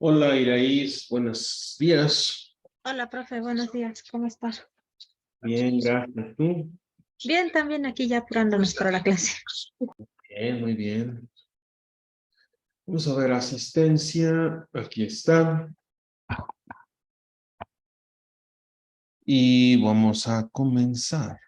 Hola, Iraíz, buenos días. Hola, profe, buenos días. ¿Cómo estás? Bien, gracias. ¿Tú? Bien, también aquí ya apurándonos para la clase. Bien, muy bien. Vamos a ver asistencia. Aquí está. Y vamos a comenzar.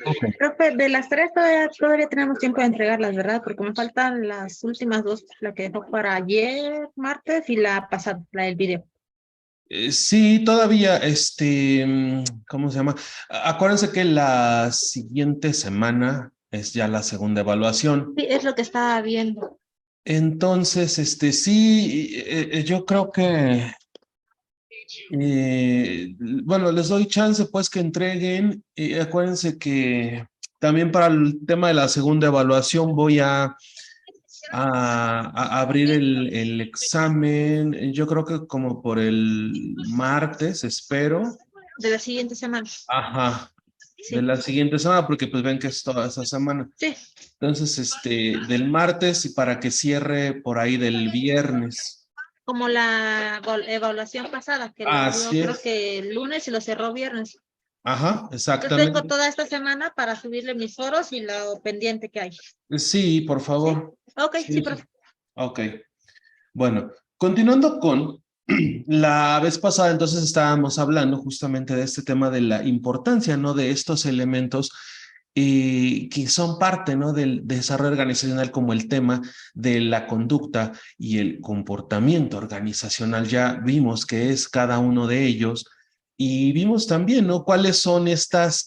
Ok. Profe, de las tres todavía tenemos tiempo de entregarlas, ¿verdad? Porque me faltan las últimas dos, la que dejó para ayer, martes, y la pasada, la del video. Sí, todavía, ¿cómo se llama? Acuérdense que la siguiente semana es ya la segunda evaluación. Sí, es lo que estaba viendo. Entonces, sí, yo creo que bueno, les doy chance pues que entreguen. Acuérdense que también para el tema de la segunda evaluación voy a abrir el examen. Yo creo que como por el martes, espero. De la siguiente semana. Ajá, de Sí, la siguiente semana, porque pues ven que es toda esa semana. sí, Entonces, del martes y para que cierre por ahí del viernes. como la evaluación pasada, que lo abrió Así creo es. que el lunes y lo cerró viernes. Ajá, Entonces tengo exactamente. toda esta semana para subirle mis foros y lo pendiente que hay. Sí, por ¿Sí? favor. Ok, sí, Sí, profe. sí. Ok. Bueno, continuando con la vez pasada, entonces estábamos hablando justamente de este tema de la importancia, ¿no? De estos elementos que son parte, ¿no? Del desarrollo organizacional, como el tema de la conducta y el comportamiento organizacional. Ya vimos qué es cada uno de ellos. Y vimos también, ¿no? Cuáles son estas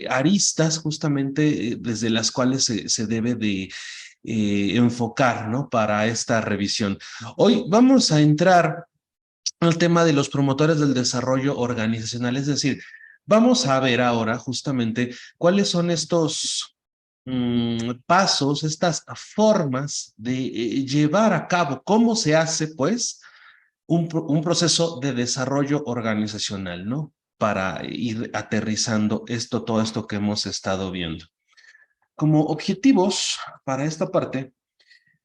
aristas justamente desde las cuales se debe de enfocar, ¿no? Para esta revisión. Hoy vamos a entrar al tema de los promotores del desarrollo organizacional, es decir, vamos a ver ahora justamente cuáles son estos pasos, estas formas de llevar a cabo, cómo se hace, pues, un proceso de desarrollo organizacional, ¿no? Para ir aterrizando todo esto que hemos estado viendo. Como objetivos para esta parte,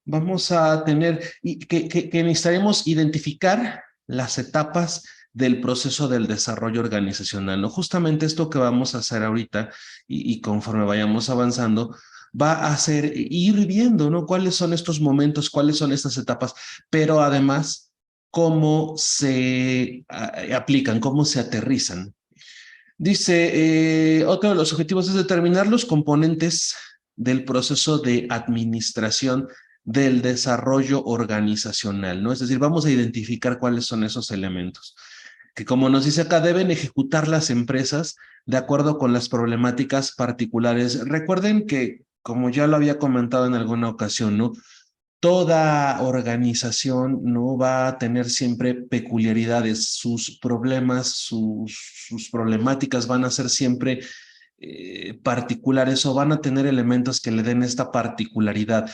vamos a tener que necesitaremos identificar las etapas del proceso del desarrollo organizacional, ¿no? Justamente esto que vamos a hacer ahorita y conforme vayamos avanzando, va a ser ir viendo, ¿no? Cuáles son estos momentos, cuáles son estas etapas, pero además, cómo se aplican, cómo se aterrizan. Dice, otro de los objetivos es determinar los componentes del proceso de administración del desarrollo organizacional, ¿no? Es decir, vamos a identificar cuáles son esos elementos, que como nos dice acá, deben ejecutar las empresas de acuerdo con las problemáticas particulares. Recuerden que, como ya lo había comentado en alguna ocasión, ¿no? Toda organización no va a tener siempre peculiaridades, sus problemas, sus problemáticas van a ser siempre particulares o van a tener elementos que le den esta particularidad.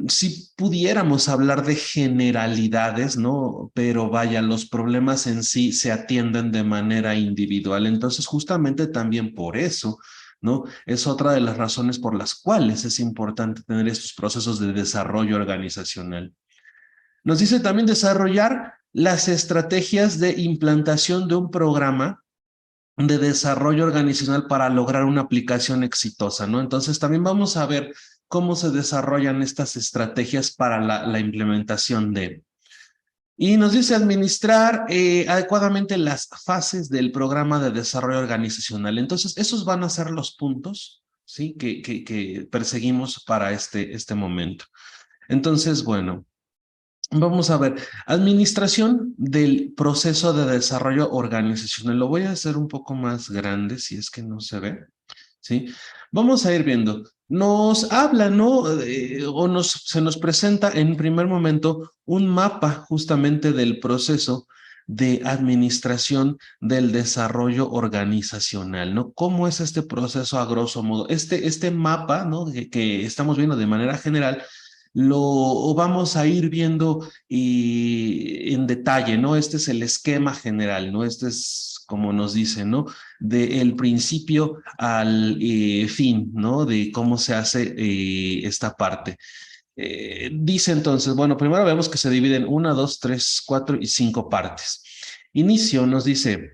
Si pudiéramos hablar de generalidades, ¿no? Pero vaya, los problemas en sí se atienden de manera individual. Entonces, justamente también por eso, ¿no? Es otra de las razones por las cuales es importante tener estos procesos de desarrollo organizacional. Nos dice también desarrollar las estrategias de implantación de un programa de desarrollo organizacional para lograr una aplicación exitosa, ¿no? Entonces también vamos a ver cómo se desarrollan estas estrategias para la implementación de. Y nos dice administrar adecuadamente las fases del programa de desarrollo organizacional. Entonces, esos van a ser los puntos, ¿sí? Que perseguimos para este momento. Entonces, bueno, vamos a ver, administración del proceso de desarrollo organizacional. Lo voy a hacer un poco más grande si es que no se ve, ¿sí? Vamos a ir viendo. Nos habla, ¿no? Se nos presenta en primer momento un mapa justamente del proceso de administración del desarrollo organizacional, ¿no? ¿Cómo es este proceso a grosso modo? Este mapa, ¿no? Que estamos viendo de manera general, lo vamos a ir viendo en detalle, ¿no? Este es el esquema general, ¿no? Este es como nos dice, ¿no? Del principio al fin, ¿no? De cómo se hace esta parte. Dice entonces, bueno, primero vemos que se divide en 1, 2, 3, 4 y 5 partes. Inicio nos dice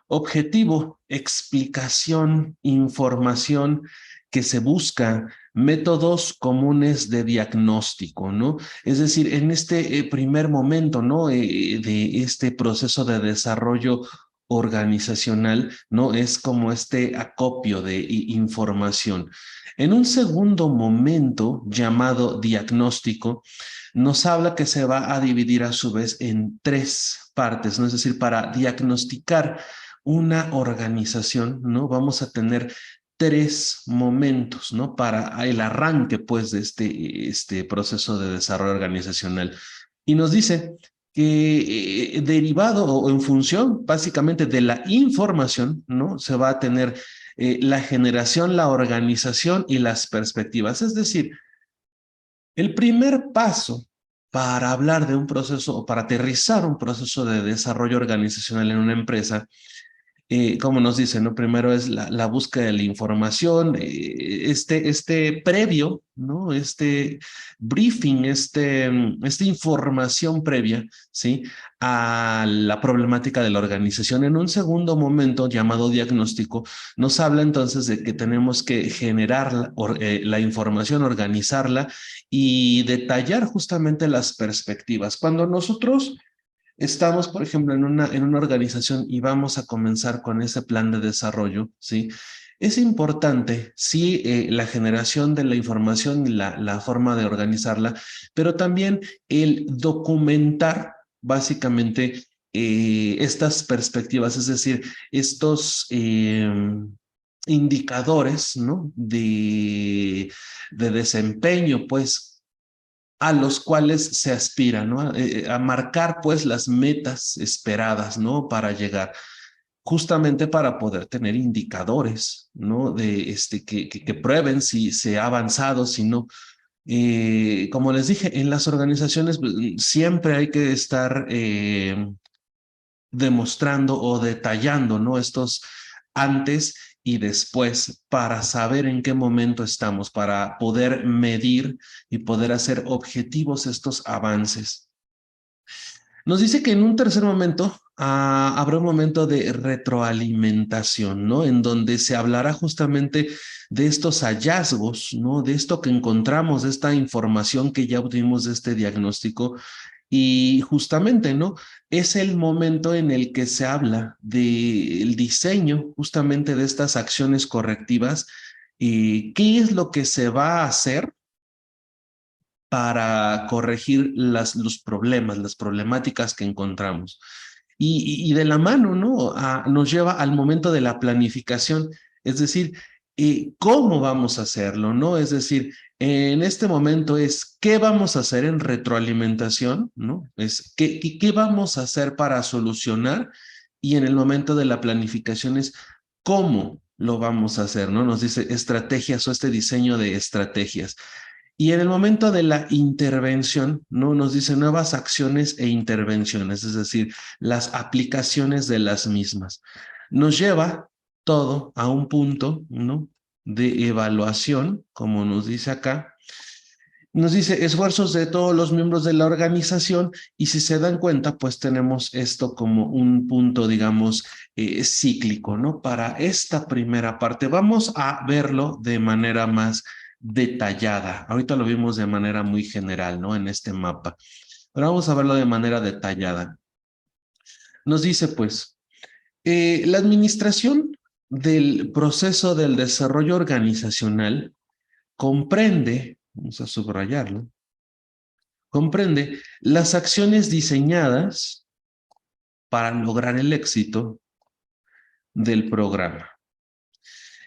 objetivo, explicación, información que se busca, métodos comunes de diagnóstico, ¿no? Es decir, en este primer momento, ¿no? De este proceso de desarrollo organizacional, ¿no? Es como este acopio de información. En un segundo momento, llamado diagnóstico, nos habla que se va a dividir a su vez en 3 partes, ¿no? Es decir, para diagnosticar una organización, ¿no? Vamos a tener 3 momentos, ¿no? Para el arranque, pues, de este proceso de desarrollo organizacional. Y nos dice que derivado o en función, básicamente, de la información, ¿no? Se va a tener la generación, la organización y las perspectivas. Es decir, el primer paso para hablar de un proceso o para aterrizar un proceso de desarrollo organizacional en una empresa, como nos dice, ¿no? Primero es la búsqueda de la información, este previo, ¿no? Este briefing, esta información previa, ¿sí? A la problemática de la organización. En un segundo momento, llamado diagnóstico, nos habla entonces de que tenemos que generar la información, organizarla y detallar justamente las perspectivas. Cuando nosotros estamos, por ejemplo, en una organización y vamos a comenzar con ese plan de desarrollo, ¿sí? Es importante, sí, la generación de la información y la forma de organizarla, pero también el documentar básicamente estas perspectivas, es decir, estos indicadores, ¿no? De desempeño, pues, a los cuales se aspira, ¿no? A marcar, pues, las metas esperadas, ¿no? Para llegar, justamente para poder tener indicadores, ¿no? De que prueben si se ha avanzado, si no. Como les dije, en las organizaciones pues, siempre hay que estar demostrando o detallando, ¿no? Estos antes y después para saber en qué momento estamos, para poder medir y poder hacer objetivos estos avances. Nos dice que en un tercer momento habrá un momento de retroalimentación, ¿no? En donde se hablará justamente de estos hallazgos, ¿no? De esto que encontramos, de esta información que ya obtuvimos de este diagnóstico. Y justamente, ¿no? Es el momento en el que se habla del diseño justamente de estas acciones correctivas y qué es lo que se va a hacer para corregir los problemas, las problemáticas que encontramos. Y de la mano, ¿no? Nos lleva al momento de la planificación, es decir, ¿cómo vamos a hacerlo, no? Es decir, en este momento es qué vamos a hacer en retroalimentación, ¿no? Es qué vamos a hacer para solucionar y en el momento de la planificación es cómo lo vamos a hacer, ¿no? Nos dice estrategias o este diseño de estrategias. Y en el momento de la intervención, ¿no? Nos dice nuevas acciones e intervenciones, es decir, las aplicaciones de las mismas. Nos lleva todo a un punto, ¿no? De evaluación, como nos dice acá. Nos dice esfuerzos de todos los miembros de la organización y si se dan cuenta, pues tenemos esto como un punto, digamos, cíclico, ¿no? Para esta primera parte, vamos a verlo de manera más detallada. Ahorita lo vimos de manera muy general, ¿no? En este mapa, pero vamos a verlo de manera detallada. Nos dice, pues, la administración del proceso del desarrollo organizacional comprende, vamos a subrayarlo, comprende las acciones diseñadas para lograr el éxito del programa.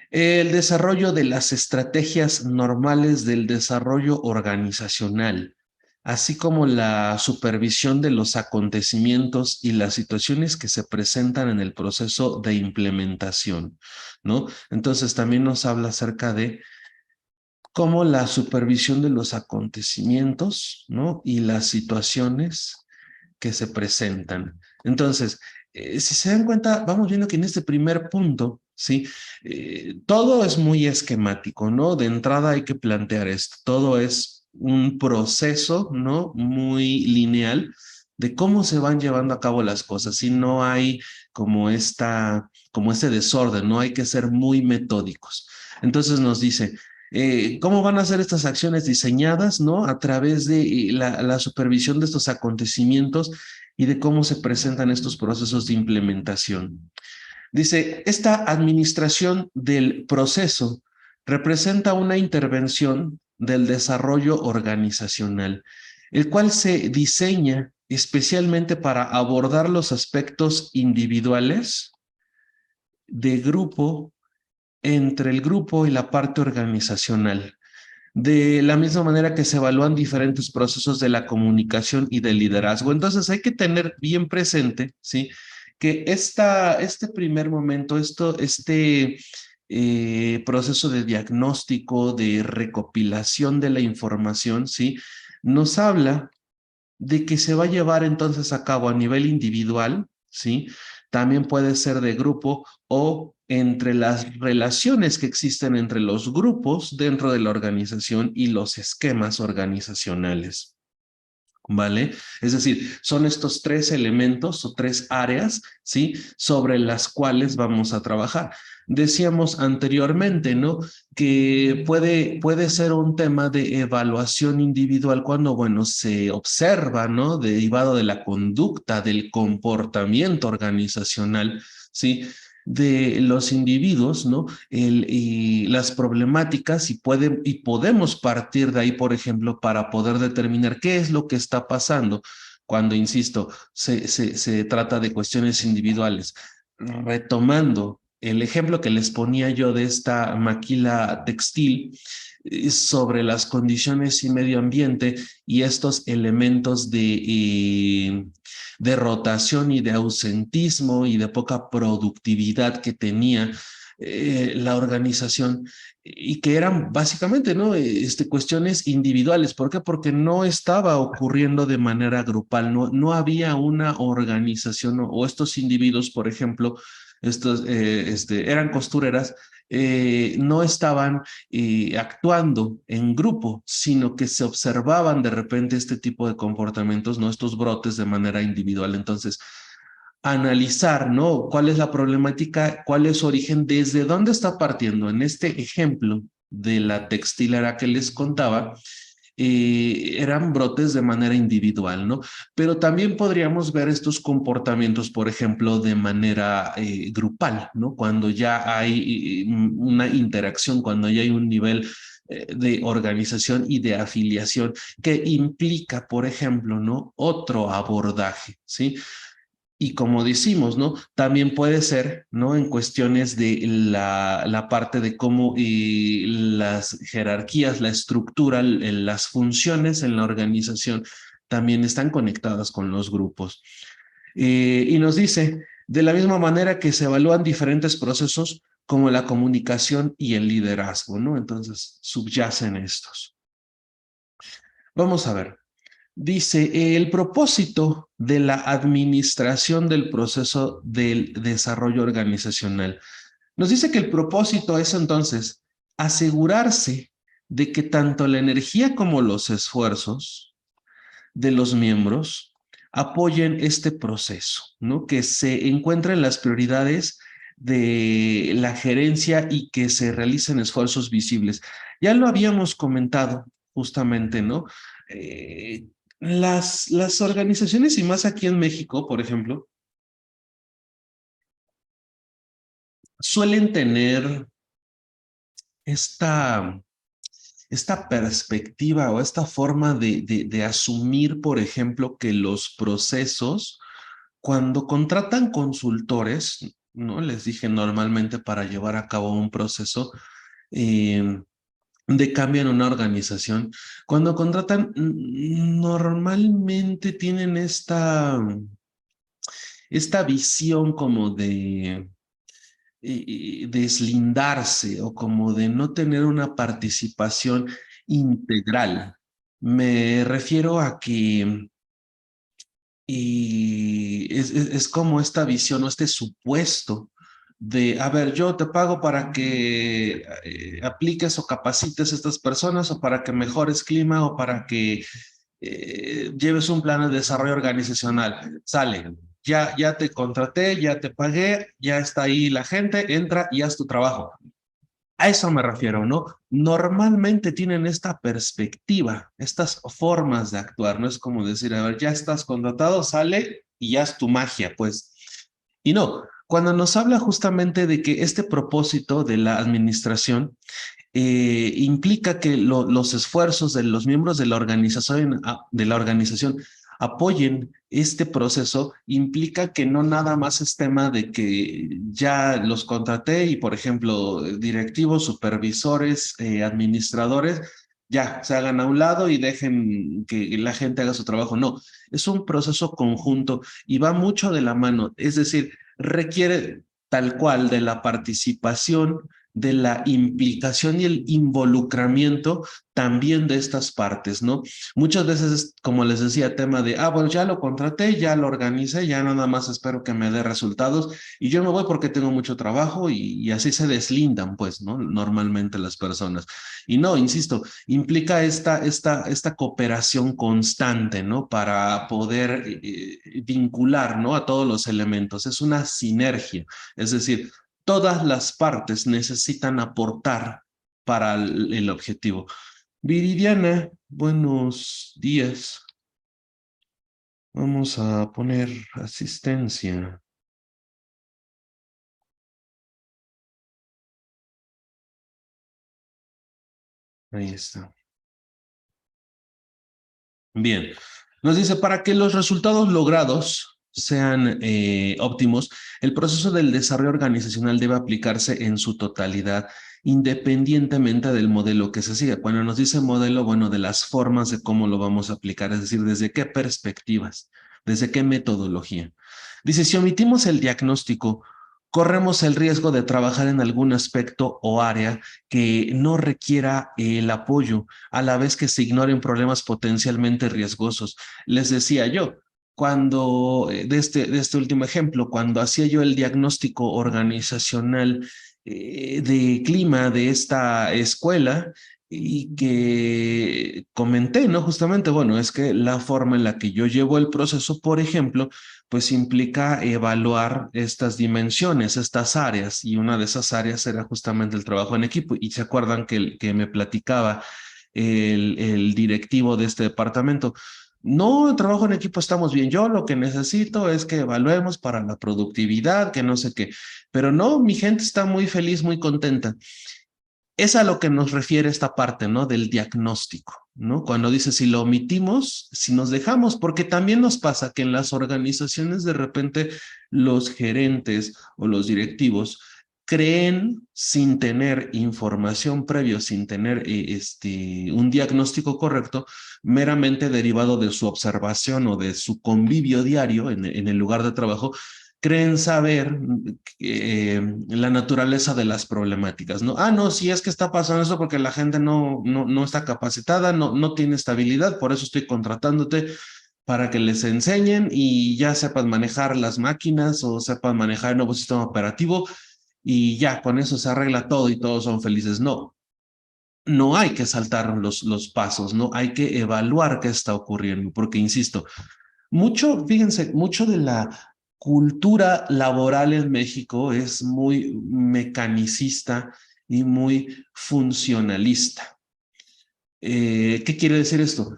El desarrollo de las estrategias normales del desarrollo organizacional, así como la supervisión de los acontecimientos y las situaciones que se presentan en el proceso de implementación, ¿no? Entonces también nos habla acerca de cómo la supervisión de los acontecimientos, ¿no? Y las situaciones que se presentan. Entonces, si se dan cuenta, vamos viendo que en este primer punto, ¿sí? Todo es muy esquemático, ¿no? De entrada hay que plantear esto. Todo es un proceso, ¿no? Muy lineal de cómo se van llevando a cabo las cosas. Si no hay como este desorden, ¿no? Hay que ser muy metódicos. Entonces nos dice, ¿cómo van a ser estas acciones diseñadas, ¿no? A través de la supervisión de estos acontecimientos y de cómo se presentan estos procesos de implementación. Dice, esta administración del proceso representa una intervención del desarrollo organizacional, el cual se diseña especialmente para abordar los aspectos individuales de grupo, entre el grupo y la parte organizacional. De la misma manera que se evalúan diferentes procesos de la comunicación y del liderazgo. Entonces hay que tener bien presente, ¿sí? Que este primer momento, este proceso de diagnóstico, de recopilación de la información, ¿sí? Nos habla de que se va a llevar entonces a cabo a nivel individual, ¿sí? También puede ser de grupo o entre las relaciones que existen entre los grupos dentro de la organización y los esquemas organizacionales. ¿Vale? Es decir, son estos tres elementos o tres áreas, ¿sí? Sobre las cuales vamos a trabajar. Decíamos anteriormente, ¿no? Que puede ser un tema de evaluación individual cuando, bueno, se observa, ¿no? Derivado de la conducta, del comportamiento organizacional, ¿sí? De los individuos, ¿no? Y las problemáticas y podemos partir de ahí, por ejemplo, para poder determinar qué es lo que está pasando cuando, insisto, se trata de cuestiones individuales. Retomando el ejemplo que les ponía yo de esta maquila textil sobre las condiciones y medio ambiente y estos elementos de rotación y de ausentismo y de poca productividad que tenía la organización y que eran básicamente, ¿no? Cuestiones individuales. ¿Por qué? Porque no estaba ocurriendo de manera grupal, no había una organización o estos individuos, por ejemplo, eran costureras, no estaban actuando en grupo, sino que se observaban de repente este tipo de comportamientos, ¿no? Estos brotes de manera individual. Entonces, analizar, ¿no? ¿Cuál es la problemática? ¿Cuál es su origen? ¿Desde dónde está partiendo? En este ejemplo de la textilera que les contaba, eran brotes de manera individual, ¿no? Pero también podríamos ver estos comportamientos, por ejemplo, de manera grupal, ¿no? Cuando ya hay una interacción, cuando ya hay un nivel de organización y de afiliación que implica, por ejemplo, ¿no? Otro abordaje, ¿sí? Y como decimos, ¿no? También puede ser, ¿no? En cuestiones de la parte de cómo las jerarquías, la estructura, las funciones en la organización también están conectadas con los grupos. Y nos dice, de la misma manera que se evalúan diferentes procesos como la comunicación y el liderazgo, ¿no? Entonces, subyacen estos. Vamos a ver. Dice, el propósito de la administración del proceso del desarrollo organizacional. Nos dice que el propósito es entonces asegurarse de que tanto la energía como los esfuerzos de los miembros apoyen este proceso, ¿no? Que se encuentren las prioridades de la gerencia y que se realicen esfuerzos visibles. Ya lo habíamos comentado justamente, ¿no? Eh, las organizaciones, y más aquí en México, por ejemplo, suelen tener esta, esta perspectiva o esta forma de asumir, por ejemplo, que los procesos, cuando contratan consultores, ¿no? Les dije normalmente para llevar a cabo un proceso eh, de cambio en una organización, cuando contratan, normalmente tienen esta visión como de deslindarse o como de no tener una participación integral. Me refiero a que es como esta visión o este supuesto de, a ver, yo te pago para que apliques o capacites a estas personas o para que mejores clima o para que lleves un plan de desarrollo organizacional. Sale, ya te contraté, ya te pagué, ya está ahí la gente, entra y haz tu trabajo. A eso me refiero, ¿no? Normalmente tienen esta perspectiva, estas formas de actuar, ¿no? Es como decir, a ver, ya estás contratado, sale y ya es tu magia, pues. Y no, cuando nos habla justamente de que este propósito de la administración implica que los esfuerzos de los miembros de la organización apoyen este proceso, implica que no nada más es tema de que ya los contraté y, por ejemplo, directivos, supervisores, administradores, ya se hagan a un lado y dejen que la gente haga su trabajo. No, es un proceso conjunto y va mucho de la mano, es decir, requiere tal cual de la participación, de la implicación y el involucramiento también de estas partes, ¿no? Muchas veces, como les decía, tema de, bueno, ya lo contraté, ya lo organicé, ya nada más espero que me dé resultados y yo me voy porque tengo mucho trabajo y así se deslindan, pues, ¿no? Normalmente las personas. Y no, insisto, implica esta cooperación constante, ¿no? Para poder vincular, ¿no? A todos los elementos. Es una sinergia, es decir, todas las partes necesitan aportar para el objetivo. Viridiana, buenos días. Vamos a poner asistencia. Ahí está. Bien, nos dice, para que los resultados logrados sean óptimos, el proceso del desarrollo organizacional debe aplicarse en su totalidad, independientemente del modelo que se siga. Cuando nos dice modelo, bueno, de las formas de cómo lo vamos a aplicar, es decir, desde qué perspectivas, desde qué metodología. Dice, si omitimos el diagnóstico, corremos el riesgo de trabajar en algún aspecto o área que no requiera el apoyo a la vez que se ignoren problemas potencialmente riesgosos. Les decía yo, cuando, de este último ejemplo, cuando hacía yo el diagnóstico organizacional de clima de esta escuela, y que comenté, ¿no? Justamente, bueno, es que la forma en la que yo llevo el proceso, por ejemplo, pues implica evaluar estas dimensiones, estas áreas, y una de esas áreas era justamente el trabajo en equipo. Y se acuerdan que me platicaba el directivo de este departamento. No, el trabajo en equipo estamos bien. Yo lo que necesito es que evaluemos para la productividad, que no sé qué. Pero no, mi gente está muy feliz, muy contenta. Es a lo que nos refiere esta parte, ¿no? Del diagnóstico, ¿no? Cuando dice si lo omitimos, si nos dejamos, porque también nos pasa que en las organizaciones de repente los gerentes o los directivos creen sin tener información previa, sin tener un diagnóstico correcto, meramente derivado de su observación o de su convivio diario en el lugar de trabajo, creen saber la naturaleza de las problemáticas, ¿no? No, si es que está pasando eso porque la gente no está capacitada, no tiene estabilidad, por eso estoy contratándote para que les enseñen y ya sepan manejar las máquinas o sepan manejar el nuevo sistema operativo y ya con eso se arregla todo y todos son felices. No, no hay que saltar los pasos, no hay que evaluar qué está ocurriendo, porque insisto, mucho, fíjense, mucho de la cultura laboral en México es muy mecanicista y muy funcionalista. ¿Qué quiere decir esto?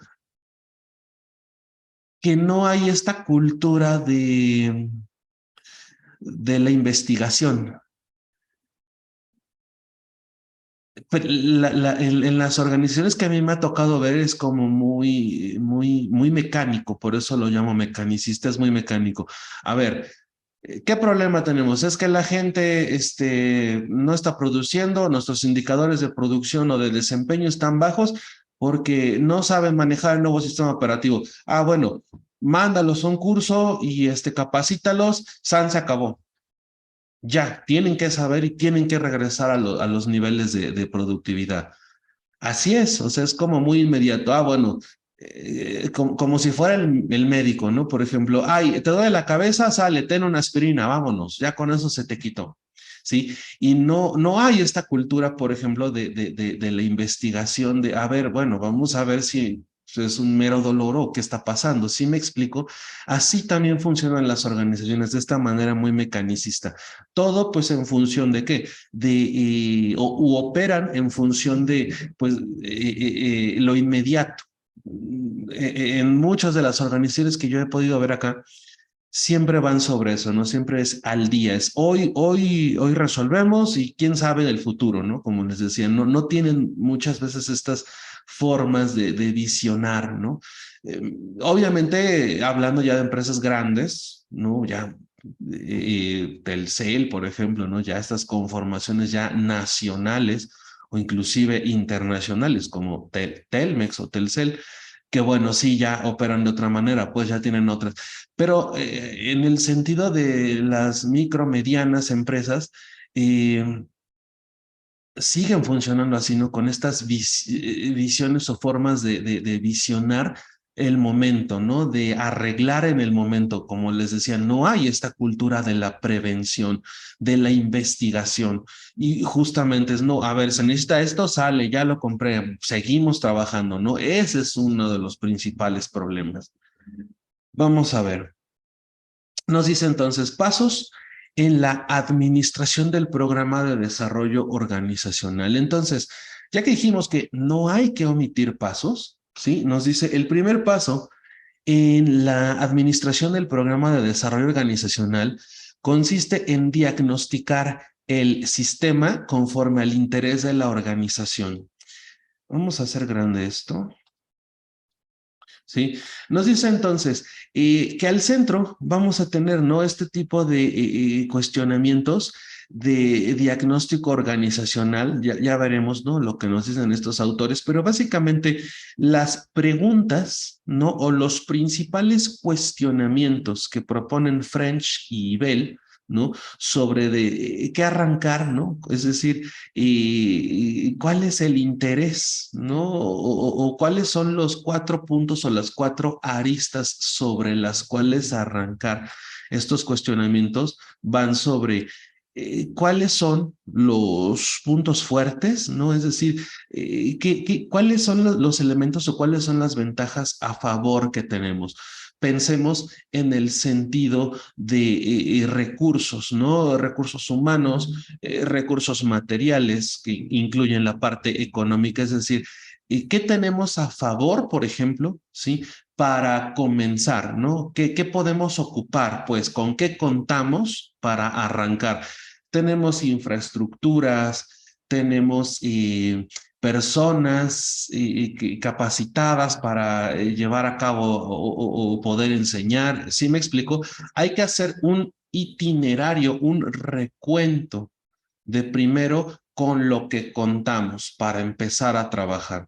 Que no hay esta cultura de la investigación. En las organizaciones que a mí me ha tocado ver es como muy mecánico, por eso lo llamo mecanicista, es muy mecánico. A ver, ¿qué problema tenemos? Es que la gente no está produciendo, nuestros indicadores de producción o de desempeño están bajos porque no saben manejar el nuevo sistema operativo. Bueno, mándalos a un curso y capacítalos, San se acabó. Ya, tienen que saber y tienen que regresar a los niveles de productividad. Así es, o sea, es como muy inmediato. Bueno, como si fuera el médico, ¿no? Por ejemplo, ay, te duele la cabeza, sale, ten una aspirina, vámonos, ya con eso se te quitó. ¿Sí? Y no hay esta cultura, por ejemplo, de la investigación de, a ver, bueno, vamos a ver si es un mero dolor o qué está pasando. ¿Sí me explico? Así también funcionan las organizaciones de esta manera muy mecanicista. Todo pues en función de qué, u operan en función de pues lo inmediato. En muchas de las organizaciones que yo he podido ver acá, siempre van sobre eso, ¿no? Siempre es al día, es hoy resolvemos y quién sabe del futuro, ¿no? Como les decía, no tienen muchas veces estas formas de visionar, ¿no? Obviamente, hablando ya de empresas grandes, ¿no? Ya Telcel, por ejemplo, ¿no? Ya estas conformaciones ya nacionales o inclusive internacionales como Telmex o Telcel, que bueno, sí, ya operan de otra manera, pues ya tienen otras. Pero en el sentido de las micro, medianas empresas, eh, siguen funcionando así, ¿no? Con estas visiones o formas de visionar el momento, ¿no? De arreglar en el momento, como les decía, no hay esta cultura de la prevención, de la investigación. Y justamente es, no, a ver, se necesita esto, sale, ya lo compré, seguimos trabajando, ¿no? Ese es uno de los principales problemas. Vamos a ver. Nos dice entonces pasos en la administración del programa de desarrollo organizacional. Entonces, ya que dijimos que no hay que omitir pasos, ¿sí? Nos dice el primer paso en la administración del programa de desarrollo organizacional consiste en diagnosticar el sistema conforme al interés de la organización. Vamos a hacer grande esto. ¿Sí? Nos dice entonces que al centro vamos a tener, ¿no? Este tipo de cuestionamientos de diagnóstico organizacional, ya veremos, ¿no? Lo que nos dicen estos autores, pero básicamente las preguntas, ¿no? O los principales cuestionamientos que proponen French y Bell, ¿no? Sobre de qué arrancar, ¿no? Es decir, cuál es el interés, ¿no? O cuáles son los cuatro puntos o las cuatro aristas sobre las cuales arrancar. Estos cuestionamientos van sobre cuáles son los puntos fuertes, ¿no? Es decir, cuáles son los elementos o cuáles son las ventajas a favor que tenemos. Pensemos en el sentido de recursos, ¿no? Recursos humanos, recursos materiales que incluyen la parte económica, es decir, ¿qué tenemos a favor, por ejemplo, sí, para comenzar, ¿no? ¿Qué podemos ocupar? Pues, ¿con qué contamos para arrancar? Tenemos infraestructuras, tenemos personas capacitadas para llevar a cabo o poder enseñar. ¿Sí me explico? Hay que hacer un itinerario, un recuento de primero con lo que contamos para empezar a trabajar.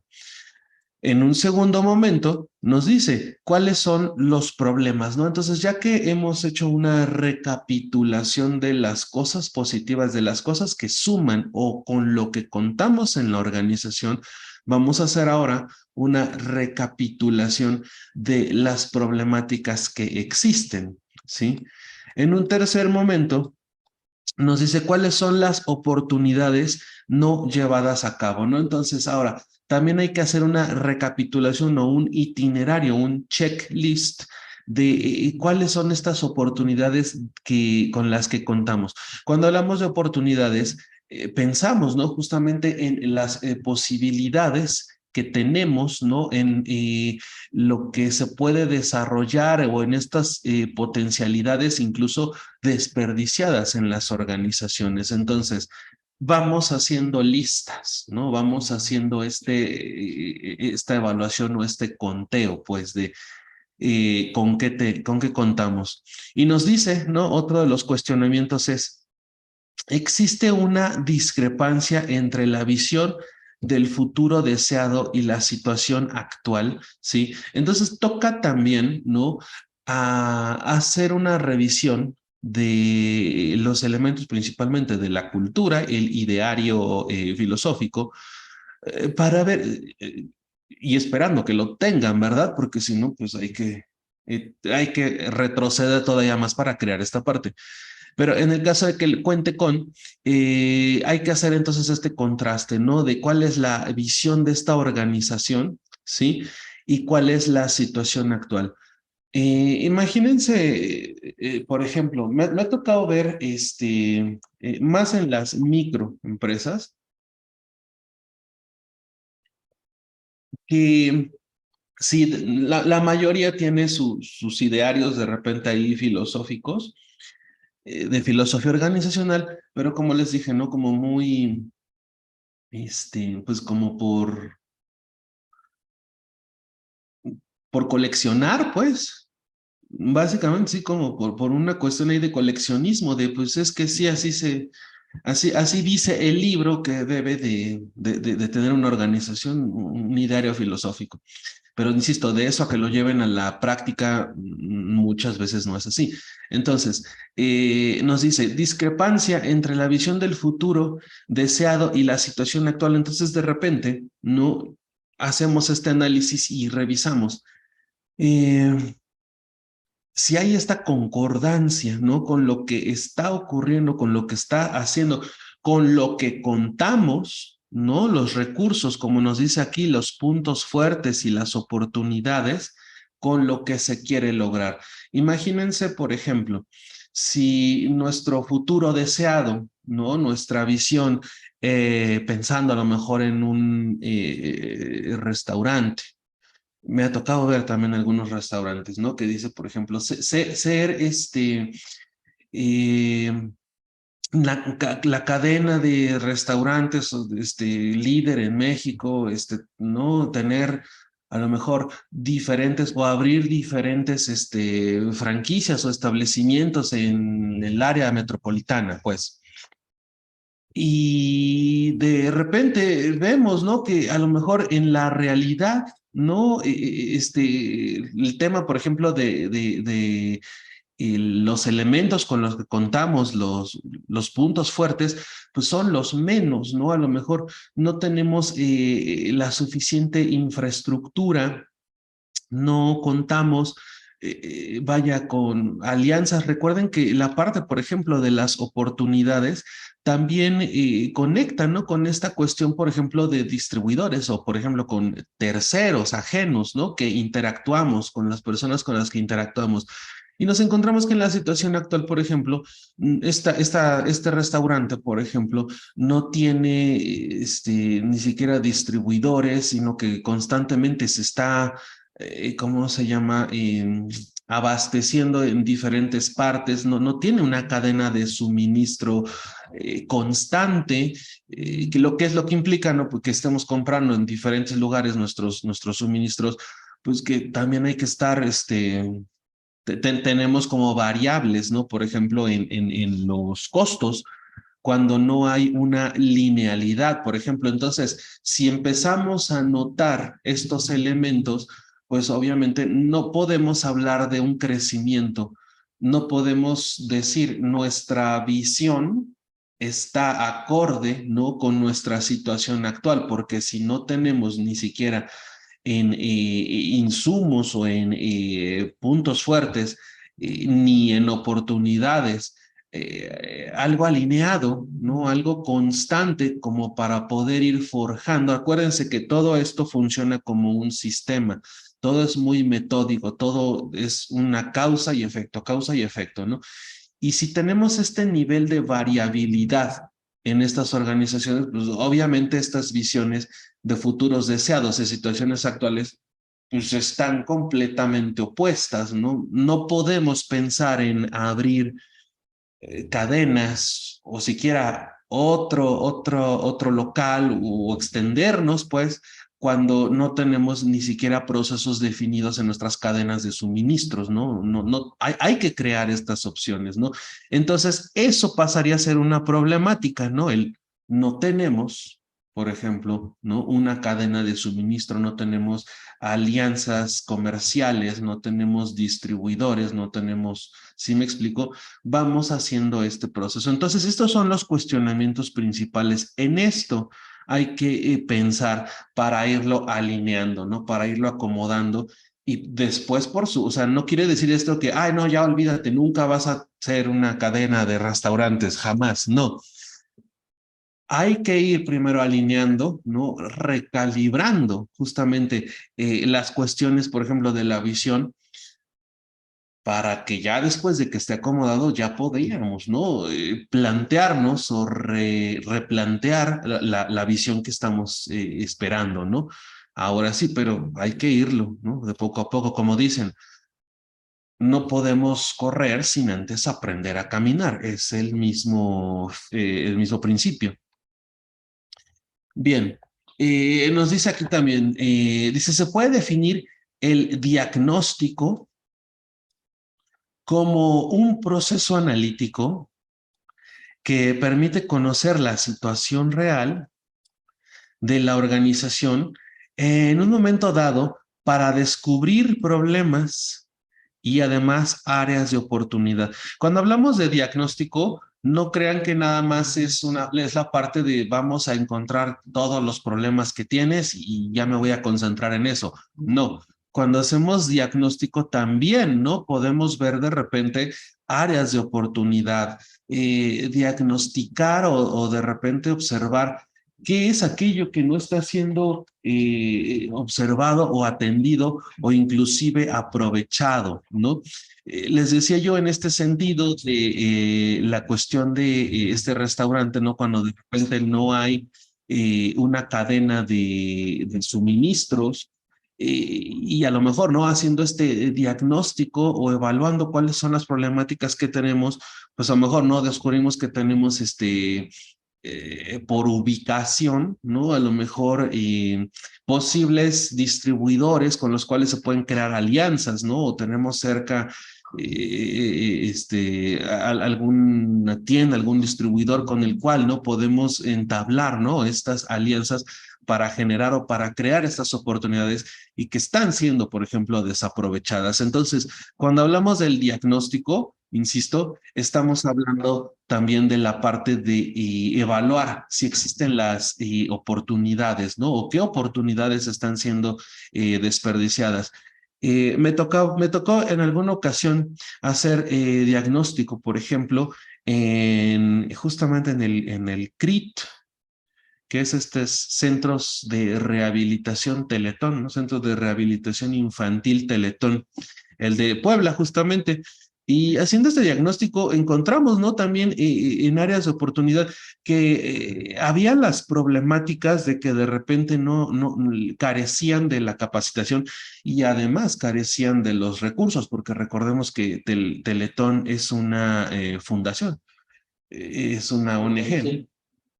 En un segundo momento nos dice cuáles son los problemas, ¿no? Entonces, ya que hemos hecho una recapitulación de las cosas positivas, de las cosas que suman o con lo que contamos en la organización, vamos a hacer ahora una recapitulación de las problemáticas que existen, ¿sí? En un tercer momento, nos dice cuáles son las oportunidades no llevadas a cabo, ¿no? Entonces, ahora, también hay que hacer una recapitulación o un itinerario, un checklist de cuáles son estas oportunidades con las que contamos. Cuando hablamos de oportunidades, pensamos, ¿no? Justamente en las posibilidades que tenemos, ¿no? En lo que se puede desarrollar o en estas potencialidades incluso desperdiciadas en las organizaciones. Entonces, vamos haciendo listas, ¿no? Vamos haciendo esta evaluación o este conteo, pues, de con qué contamos. Y nos dice, ¿no? Otro de los cuestionamientos es, existe una discrepancia entre la visión del futuro deseado y la situación actual, ¿sí? Entonces toca también, ¿no? A hacer una revisión de los elementos principalmente de la cultura, el ideario filosófico, para ver y esperando que lo tengan, ¿verdad? Porque si no, pues hay que retroceder todavía más para crear esta parte. Pero en el caso de que cuente con, hay que hacer entonces este contraste, ¿no? De cuál es la visión de esta organización, ¿sí? Y cuál es la situación actual. Imagínense, por ejemplo, me ha tocado ver más en las microempresas que sí, la mayoría tiene sus idearios de repente ahí filosóficos, de filosofía organizacional, pero como les dije, ¿no? Como muy, pues como por coleccionar, pues. Básicamente sí, como por una cuestión ahí de coleccionismo, de pues es que sí, así dice el libro que debe de tener una organización, un ideario filosófico. Pero insisto, de eso a que lo lleven a la práctica, muchas veces no es así. Entonces, nos dice, discrepancia entre la visión del futuro deseado y la situación actual. Entonces, de repente, no hacemos este análisis y revisamos. Eh, si hay esta concordancia, ¿no? Con lo que está ocurriendo, con lo que está haciendo, con lo que contamos, ¿no? Los recursos, como nos dice aquí, los puntos fuertes y las oportunidades con lo que se quiere lograr. Imagínense, por ejemplo, si nuestro futuro deseado, ¿no? Nuestra visión, pensando a lo mejor en un restaurante, me ha tocado ver también algunos restaurantes, ¿no? Que dice, por ejemplo, ser eh, la cadena de restaurantes, líder en México, ¿no? Tener a lo mejor diferentes o abrir diferentes, franquicias o establecimientos en el área metropolitana, pues. Y de repente vemos, ¿no? Que a lo mejor en la realidad, ¿no? El tema, por ejemplo, de los elementos con los que contamos, los puntos fuertes, pues son los menos, ¿no? A lo mejor no tenemos la suficiente infraestructura, no contamos, vaya, con alianzas. Recuerden que la parte, por ejemplo, de las oportunidades también conecta, ¿no? Con esta cuestión, por ejemplo, de distribuidores o, por ejemplo, con terceros, ajenos, ¿no? Que interactuamos con las personas con las que interactuamos. Y nos encontramos que en la situación actual, por ejemplo, este restaurante, por ejemplo, no tiene ni siquiera distribuidores, sino que constantemente se está ¿cómo se llama? Abasteciendo en diferentes partes, no tiene una cadena de suministro constante, que lo que es lo que implica, ¿no? Porque estemos comprando en diferentes lugares nuestros suministros, pues que también hay que estar, tenemos como variables, ¿no? Por ejemplo, en los costos, cuando no hay una linealidad, por ejemplo. Entonces, si empezamos a notar estos elementos, pues obviamente no podemos hablar de un crecimiento, no podemos decir nuestra visión está acorde, ¿no? Con nuestra situación actual, porque si no tenemos ni siquiera en insumos o en puntos fuertes, ni en oportunidades, algo alineado, ¿no? Algo constante como para poder ir forjando. Acuérdense que todo esto funciona como un sistema, todo es muy metódico, todo es una causa y efecto, ¿no? Y si tenemos este nivel de variabilidad en estas organizaciones, pues obviamente estas visiones de futuros deseados, de situaciones actuales, pues están completamente opuestas, ¿no? No podemos pensar en abrir cadenas o siquiera otro local o extendernos, pues, cuando no tenemos ni siquiera procesos definidos en nuestras cadenas de suministros, ¿no? Hay que crear estas opciones, ¿no? Entonces, eso pasaría a ser una problemática, ¿no? No tenemos, por ejemplo, ¿no? Una cadena de suministro, no tenemos alianzas comerciales, no tenemos distribuidores, no tenemos, ¿sí me explico? Vamos haciendo este proceso. Entonces, estos son los cuestionamientos principales. En esto hay que pensar para irlo alineando, ¿no? Para irlo acomodando y después o sea, no quiere decir esto que, ay, no, ya olvídate, nunca vas a ser una cadena de restaurantes, jamás, no. Hay que ir primero alineando, ¿no? Recalibrando justamente las cuestiones, por ejemplo, de la visión para que ya después de que esté acomodado ya podríamos, ¿no? Plantearnos o replantear la visión que estamos esperando, ¿no? Ahora sí, pero hay que irlo, ¿no? De poco a poco, como dicen, no podemos correr sin antes aprender a caminar. Es el mismo principio. Bien, nos dice aquí también, dice, se puede definir el diagnóstico como un proceso analítico que permite conocer la situación real de la organización en un momento dado para descubrir problemas y además áreas de oportunidad. Cuando hablamos de diagnóstico, no crean que nada más es la parte de vamos a encontrar todos los problemas que tienes y ya me voy a concentrar en eso. No, cuando hacemos diagnóstico también, ¿no? Podemos ver de repente áreas de oportunidad, diagnosticar o de repente observar qué es aquello que no está siendo observado o atendido o inclusive aprovechado, ¿no? Les decía yo en este sentido de la cuestión de este restaurante, ¿no? Cuando de repente no hay una cadena de suministros y a lo mejor, ¿no? Haciendo este diagnóstico o evaluando cuáles son las problemáticas que tenemos, pues a lo mejor, ¿no? Descubrimos que tenemos por ubicación, ¿no? A lo mejor posibles distribuidores con los cuales se pueden crear alianzas, ¿no? O tenemos cerca alguna tienda, algún distribuidor con el cual no podemos entablar, ¿no? Estas alianzas para generar o para crear estas oportunidades y que están siendo, por ejemplo, desaprovechadas. Entonces, cuando hablamos del diagnóstico, insisto, estamos hablando también de la parte de evaluar si existen las oportunidades, ¿no? O qué oportunidades están siendo desperdiciadas. Me tocó en alguna ocasión hacer diagnóstico, por ejemplo, justamente en el CRIT, que es centros de rehabilitación Teletón, ¿no? Centros de rehabilitación infantil Teletón, el de Puebla justamente. Y haciendo este diagnóstico encontramos, ¿no? También en áreas de oportunidad que había las problemáticas de que de repente no carecían de la capacitación y además carecían de los recursos, porque recordemos que Teletón es una fundación, es una ONG.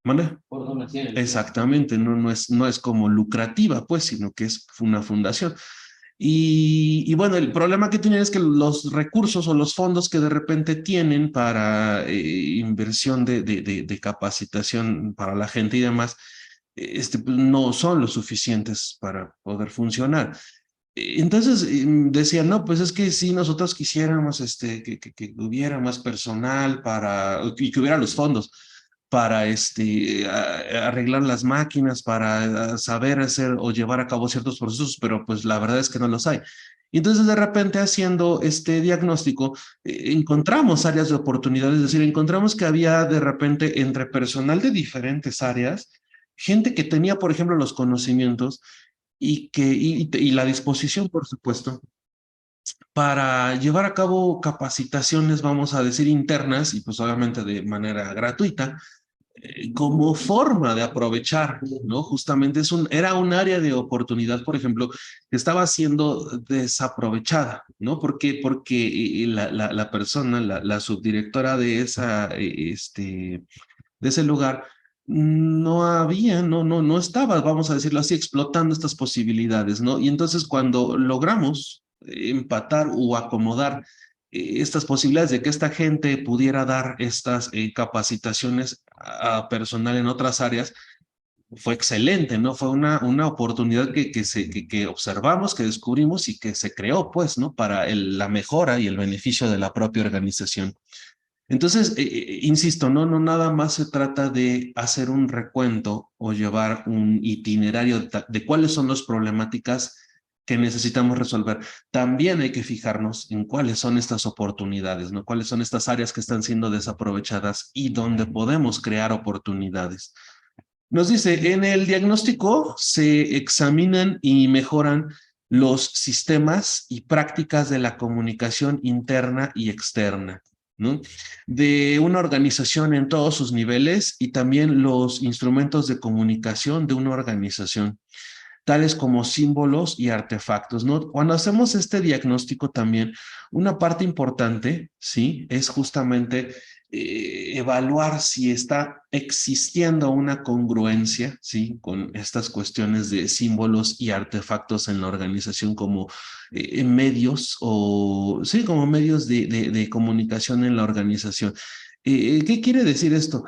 ¿Mande? Por donaciones. Exactamente, no es como lucrativa, pues, sino que es una fundación. Y bueno, el problema que tienen es que los recursos o los fondos que de repente tienen para inversión de capacitación para la gente y demás, pues, no son lo suficientes para poder funcionar. Entonces decían, no, pues es que si nosotros quisiéramos que hubiera más personal y que hubiera los fondos para arreglar las máquinas, para saber hacer o llevar a cabo ciertos procesos, pero pues la verdad es que no los hay. Y entonces de repente haciendo este diagnóstico, encontramos áreas de oportunidad, es decir, encontramos que había de repente entre personal de diferentes áreas, gente que tenía, por ejemplo, los conocimientos y la disposición, por supuesto, para llevar a cabo capacitaciones, vamos a decir, internas y pues obviamente de manera gratuita, como forma de aprovechar, ¿no? Justamente era un área de oportunidad, por ejemplo, que estaba siendo desaprovechada, ¿no? Porque la persona, la subdirectora de de ese lugar, no estaba, vamos a decirlo así, explotando estas posibilidades, ¿no? Y entonces cuando logramos empatar o acomodar estas posibilidades de que esta gente pudiera dar estas capacitaciones a personal en otras áreas, fue excelente, ¿no? Fue una oportunidad que observamos, que descubrimos y que se creó, pues, ¿no? Para la mejora y el beneficio de la propia organización. Entonces, insisto, no nada más se trata de hacer un recuento o llevar un itinerario de cuáles son las problemáticas que necesitamos resolver. También hay que fijarnos en cuáles son estas oportunidades, ¿no? Cuáles son estas áreas que están siendo desaprovechadas y donde podemos crear oportunidades. Nos dice, en el diagnóstico se examinan y mejoran los sistemas y prácticas de la comunicación interna y externa, ¿no? De una organización en todos sus niveles y también los instrumentos de comunicación de una organización, tales como símbolos y artefactos, ¿no? Cuando hacemos este diagnóstico también, una parte importante, ¿sí? Es justamente evaluar si está existiendo una congruencia, ¿sí? Con estas cuestiones de símbolos y artefactos en la organización como medios o, sí, como medios de comunicación en la organización. ¿Qué quiere decir esto?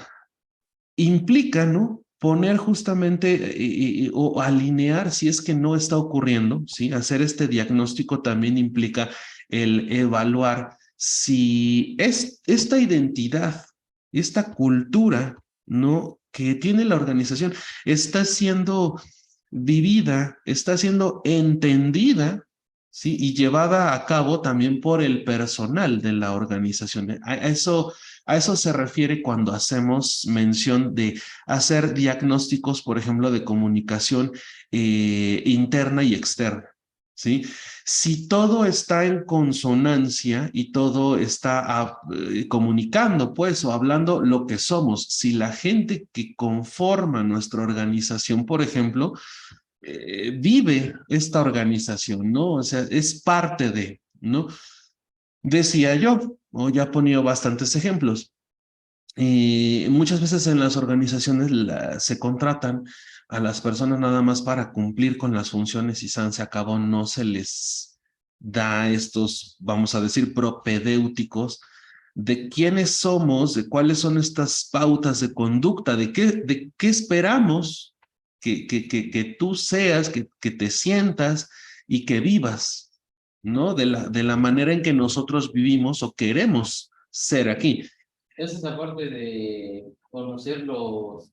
Implica, ¿no? Poner justamente o alinear si es que no está ocurriendo, ¿sí? Hacer este diagnóstico también implica el evaluar si es esta identidad, esta cultura, ¿no? Que tiene la organización está siendo vivida, está siendo entendida, ¿sí? Y llevada a cabo también por el personal de la organización. A eso se refiere cuando hacemos mención de hacer diagnósticos, por ejemplo, de comunicación interna y externa, ¿sí? Si todo está en consonancia y todo está comunicando, pues, o hablando lo que somos, si la gente que conforma nuestra organización, por ejemplo, vive esta organización, ¿no? O sea, es parte de, ¿no? Decía yo, o ya he ponido bastantes ejemplos. Y muchas veces en las organizaciones se contratan a las personas nada más para cumplir con las funciones y se acabó, no se les da estos, vamos a decir, propedéuticos de quiénes somos, de cuáles son estas pautas de conducta, de qué esperamos que tú seas, que te sientas y que vivas, ¿no? De la manera en que nosotros vivimos o queremos ser aquí. Es esa parte de conocer los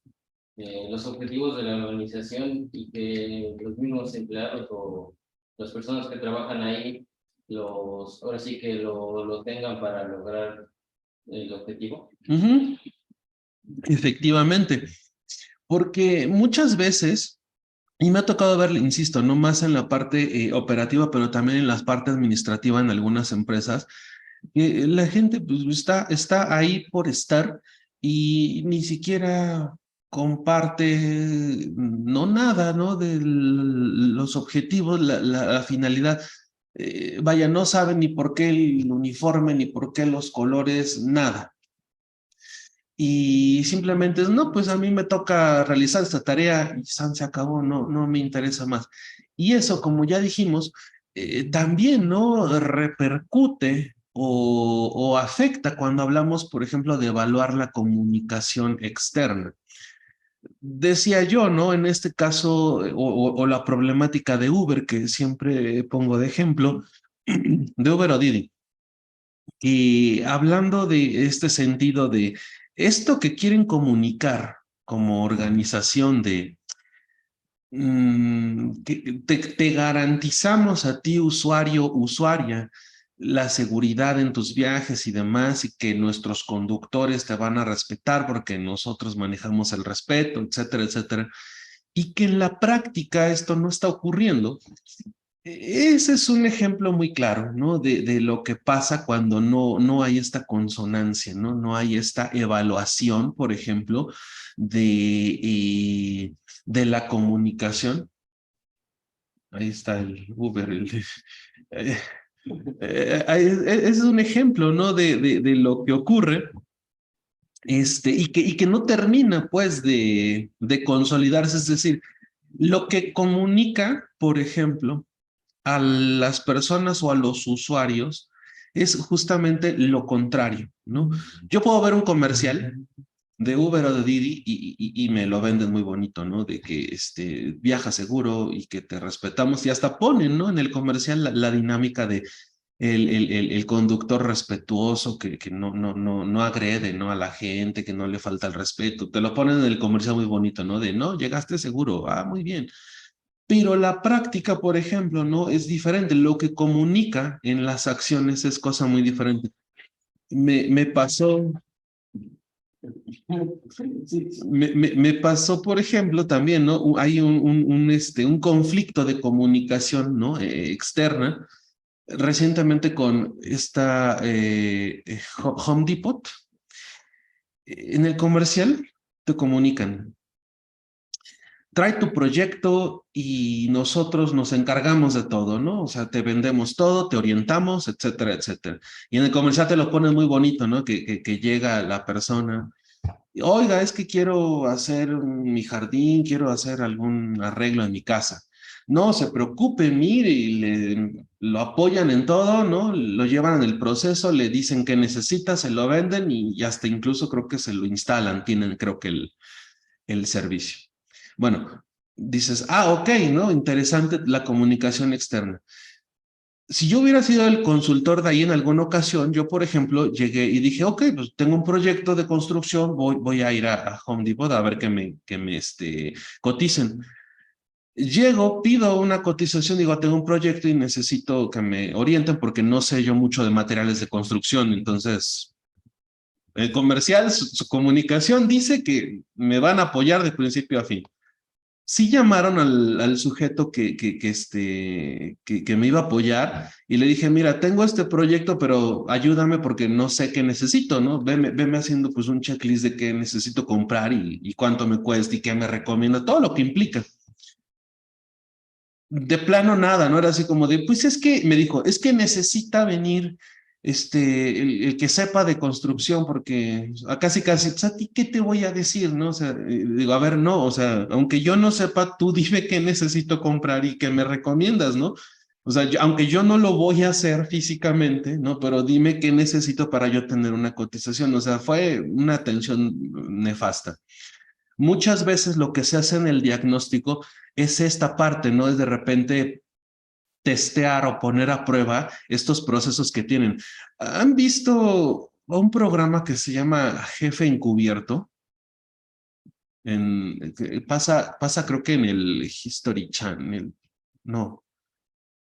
objetivos de la organización y que los mismos empleados o las personas que trabajan ahí, ahora sí que lo tengan para lograr el objetivo. Efectivamente, porque muchas veces, y me ha tocado ver, insisto, no más en la parte operativa, pero también en la parte administrativa en algunas empresas, que la gente pues, está ahí por estar y ni siquiera comparte, no nada, ¿no? De los objetivos, la finalidad. Vaya, no saben ni por qué el uniforme, ni por qué los colores, nada. Y simplemente es, no, pues a mí me toca realizar esta tarea y se acabó, no me interesa más. Y eso, como ya dijimos, también, ¿no? Repercute o afecta cuando hablamos, por ejemplo, de evaluar la comunicación externa. Decía yo, ¿no? En este caso, o la problemática de Uber, que siempre pongo de ejemplo, de Uber o Didi. Y hablando de este sentido de esto que quieren comunicar como organización de que te garantizamos a ti, usuario, usuaria, la seguridad en tus viajes y demás, y que nuestros conductores te van a respetar porque nosotros manejamos el respeto, etcétera, etcétera, y que en la práctica esto no está ocurriendo. Ese es un ejemplo muy claro, ¿no? De lo que pasa cuando no hay esta consonancia, ¿no? No hay esta evaluación, por ejemplo, de la comunicación. Ahí está el Uber. Eh, ese es un ejemplo, ¿no? De lo que ocurre. Y que no termina, pues, de consolidarse. Es decir, lo que comunica, por ejemplo, a las personas o a los usuarios es justamente lo contrario, ¿no? Yo puedo ver un comercial de Uber o de Didi y me lo venden muy bonito, ¿no? De que viaja seguro y que te respetamos y hasta ponen, ¿no? En el comercial la dinámica de el conductor respetuoso que no agrede, ¿no? A la gente, que no le falta el respeto. Te lo ponen en el comercial muy bonito, ¿no? De, no, llegaste seguro, ah, muy bien. Pero la práctica, por ejemplo, ¿no? Es diferente. Lo que comunica en las acciones es cosa muy diferente. Me pasó, sí, me pasó, por ejemplo, también, ¿no? Hay un conflicto de comunicación, ¿no? Externa, recientemente con esta Home Depot. En el comercial te comunican, trae tu proyecto y nosotros nos encargamos de todo, ¿no? O sea, te vendemos todo, te orientamos, etcétera, etcétera. Y en el comercial te lo ponen muy bonito, ¿no? Que llega la persona. Oiga, es que quiero hacer mi jardín, quiero hacer algún arreglo en mi casa. No se preocupe, mire, y lo apoyan en todo, ¿no? Lo llevan en el proceso, le dicen qué necesita, se lo venden y hasta incluso creo que se lo instalan, tienen creo que el servicio. Bueno, dices, ah, ok, ¿no? Interesante la comunicación externa. Si yo hubiera sido el consultor de ahí en alguna ocasión, yo, por ejemplo, llegué y dije, ok, pues tengo un proyecto de construcción, voy a ir a Home Depot a ver que me coticen. Llego, pido una cotización, digo, tengo un proyecto y necesito que me orienten porque no sé yo mucho de materiales de construcción. Entonces, el comercial, su comunicación dice que me van a apoyar de principio a fin. Sí llamaron al sujeto que me iba a apoyar y le dije, mira, tengo este proyecto, pero ayúdame porque no sé qué necesito, ¿no? Veme haciendo pues un checklist de qué necesito comprar y cuánto me cuesta y qué me recomienda, todo lo que implica. De plano nada, ¿no? Era así como de, pues es que, me dijo, es que necesita venir el que sepa de construcción, porque casi, casi, pues a ti, ¿qué te voy a decir, no? O sea, digo, a ver, no, o sea, aunque yo no sepa, tú dime qué necesito comprar y qué me recomiendas, ¿no? O sea, aunque yo no lo voy a hacer físicamente, ¿no? Pero dime qué necesito para yo tener una cotización. O sea, fue una atención nefasta. Muchas veces lo que se hace en el diagnóstico es esta parte, ¿no? Es de repente testear o poner a prueba estos procesos que tienen. ¿Han visto un programa que se llama Jefe Encubierto? Pasa creo que en el History Channel, no,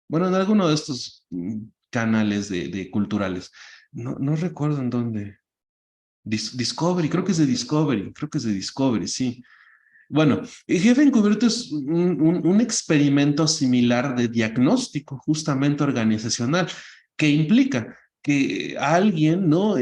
bueno, en alguno de estos canales de culturales. No recuerdo en dónde. Discovery, creo que es de Discovery, creo que es de Discovery, sí. Bueno, el jefe encubierto es un experimento similar de diagnóstico justamente organizacional que implica que alguien, ¿no?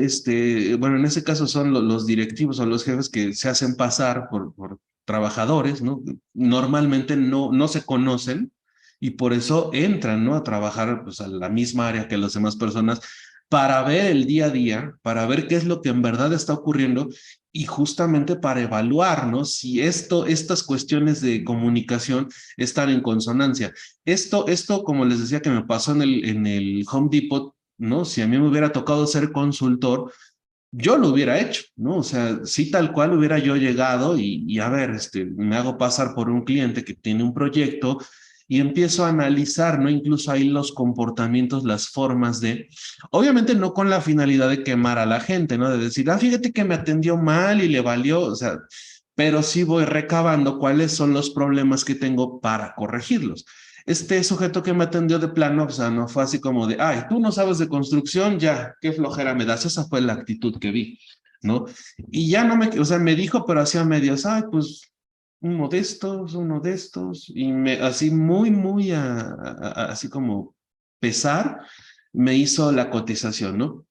Bueno, en ese caso son los directivos o los jefes que se hacen pasar por trabajadores, ¿no? Normalmente no se conocen y por eso entran, ¿no? A trabajar pues, a la misma área que las demás personas para ver el día a día, para ver qué es lo que en verdad está ocurriendo y justamente para evaluar, ¿no? Si estas cuestiones de comunicación están en consonancia. Como les decía que me pasó en el Home Depot, ¿no? Si a mí me hubiera tocado ser consultor, yo lo hubiera hecho, ¿no? O sea, sí tal cual hubiera yo llegado y a ver, me hago pasar por un cliente que tiene un proyecto y empiezo a analizar, ¿no? Incluso ahí los comportamientos, las formas de, obviamente no con la finalidad de quemar a la gente, ¿no? De decir, ah, fíjate que me atendió mal y le valió, o sea, pero sí voy recabando cuáles son los problemas que tengo para corregirlos. Este sujeto que me atendió de plano, o sea, no fue así como de, ay, tú no sabes de construcción, ya, qué flojera me das. Esa fue la actitud que vi, ¿no? Y ya no o sea, me dijo, pero hacía medias, ay, pues uno de estos, y así muy, así como pesar, me hizo la cotización, ¿no?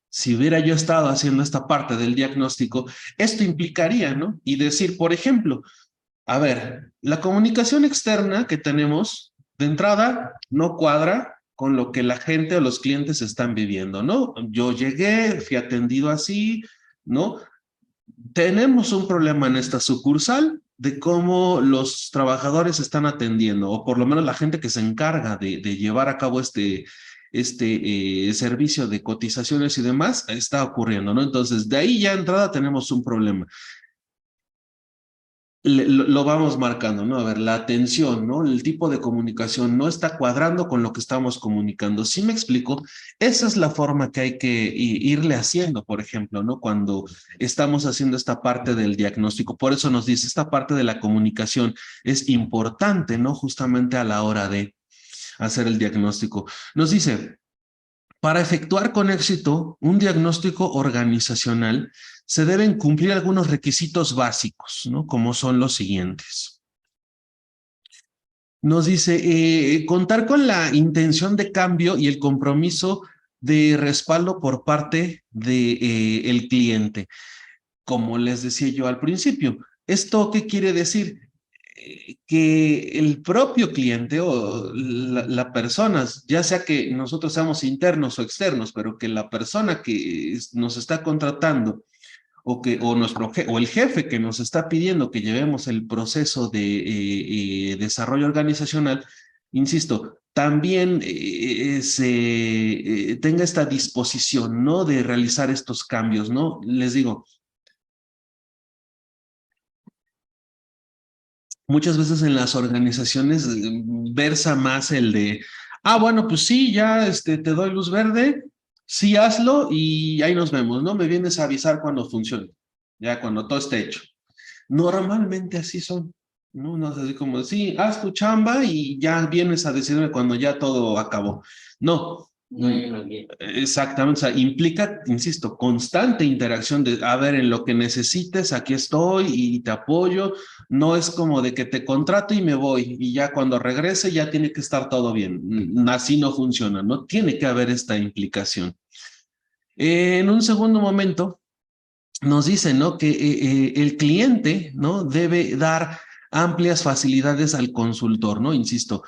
Si hubiera yo estado haciendo esta parte del diagnóstico, esto implicaría, ¿no? Y decir, por ejemplo, a ver, la comunicación externa que tenemos de entrada no cuadra con lo que la gente o los clientes están viviendo, ¿no? Yo llegué, fui atendido así, ¿no? Tenemos un problema en esta sucursal de cómo los trabajadores están atendiendo, o por lo menos la gente que se encarga de llevar a cabo servicio de cotizaciones y demás, está ocurriendo, ¿no? Entonces, de ahí ya entrada tenemos un problema. lo vamos marcando, ¿no? A ver, la atención, ¿no? El tipo de comunicación no está cuadrando con lo que estamos comunicando. ¿Sí me explico? Esa es la forma que hay que irle haciendo, por ejemplo, ¿no? Cuando estamos haciendo esta parte del diagnóstico. Por eso nos dice, esta parte de la comunicación es importante, ¿no? Justamente a la hora de hacer el diagnóstico. Nos dice, para efectuar con éxito un diagnóstico organizacional, se deben cumplir algunos requisitos básicos, ¿no? Como son los siguientes. Nos dice, contar con la intención de cambio y el compromiso de respaldo por parte del cliente. Como les decía yo al principio, ¿esto qué quiere decir? Que el propio cliente o la persona, ya sea que nosotros seamos internos o externos, pero que la persona que nos está contratando o el jefe que nos está pidiendo que llevemos el proceso de desarrollo organizacional, insisto, también tenga esta disposición, ¿no? De realizar estos cambios, ¿no? Les digo, muchas veces en las organizaciones versa más el de, bueno, pues sí, ya te doy luz verde, sí hazlo y ahí nos vemos, ¿no? Me vienes a avisar cuando funcione, ya cuando todo esté hecho. Normalmente así son, ¿no? No es así como, sí, haz tu chamba y ya vienes a decirme cuando ya todo acabó. No. No hay una guía. Exactamente, o sea, implica, insisto, constante interacción de, a ver, en lo que necesites, aquí estoy y te apoyo. No es como de que te contrato y me voy y ya cuando regrese ya tiene que estar todo bien. Así no funciona, ¿no? Tiene que haber esta implicación. En un segundo momento, nos dice, ¿no? Que el cliente, ¿no? Debe dar amplias facilidades al consultor, ¿no? Insisto,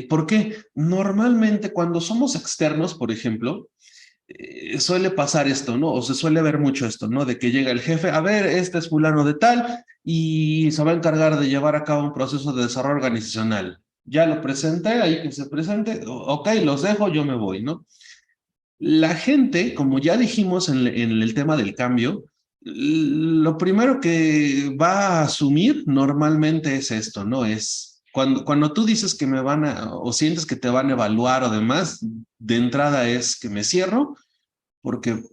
porque normalmente cuando somos externos, por ejemplo, suele pasar esto, ¿no? O se suele ver mucho esto, ¿no? De que llega el jefe, a ver, este es fulano de tal y se va a encargar de llevar a cabo un proceso de desarrollo organizacional. Ya lo presenté, ahí que se presente, ok, los dejo, yo me voy, ¿no? La gente, como ya dijimos en el tema del cambio, lo primero que va a asumir normalmente es esto, ¿no? Es cuando tú dices que me van a, o sientes que te van a evaluar o demás, de entrada es que me cierro, porque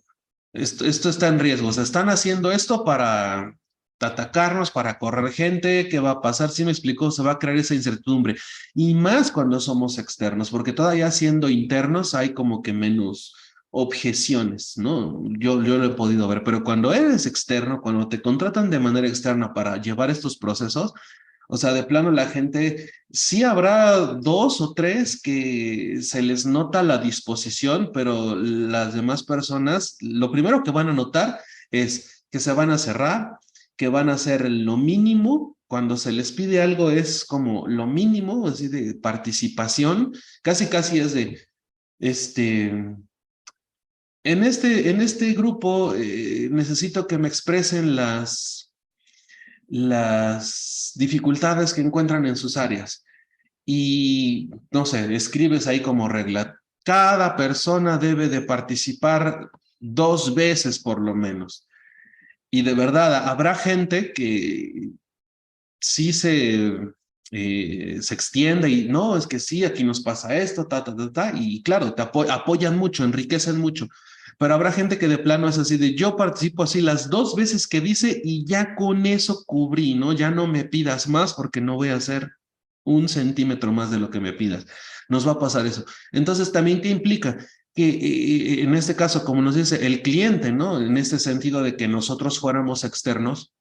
esto está en riesgo. O sea, están haciendo esto para atacarnos, para correr gente. ¿Qué va a pasar? Si me explico, se va a crear esa incertidumbre. Y más cuando somos externos, porque todavía siendo internos hay como que menos objeciones, ¿no? Yo lo he podido ver, pero cuando eres externo, cuando te contratan de manera externa para llevar estos procesos, o sea, de plano la gente, sí habrá dos o tres que se les nota la disposición, pero las demás personas, lo primero que van a notar es que se van a cerrar, que van a hacer lo mínimo. Cuando se les pide algo es como lo mínimo, así de participación, casi es de, este, en este grupo necesito que me expresen las dificultades que encuentran en sus áreas. Y, no sé, escribes ahí como regla. Cada persona debe de participar 2 veces por lo menos. Y de verdad, habrá gente que sí se extiende y no, es que sí, aquí nos pasa esto, y claro, te apoyan mucho, enriquecen mucho. Pero habrá gente que de plano es así de yo participo así las 2 veces que dice y ya con eso cubrí, ¿no? Ya no me pidas más porque no voy a hacer 1 centímetro más de lo que me pidas. Nos va a pasar eso. Entonces, ¿también qué implica? Que en este caso, como nos dice el cliente, ¿no? En este sentido de que nosotros fuéramos externos,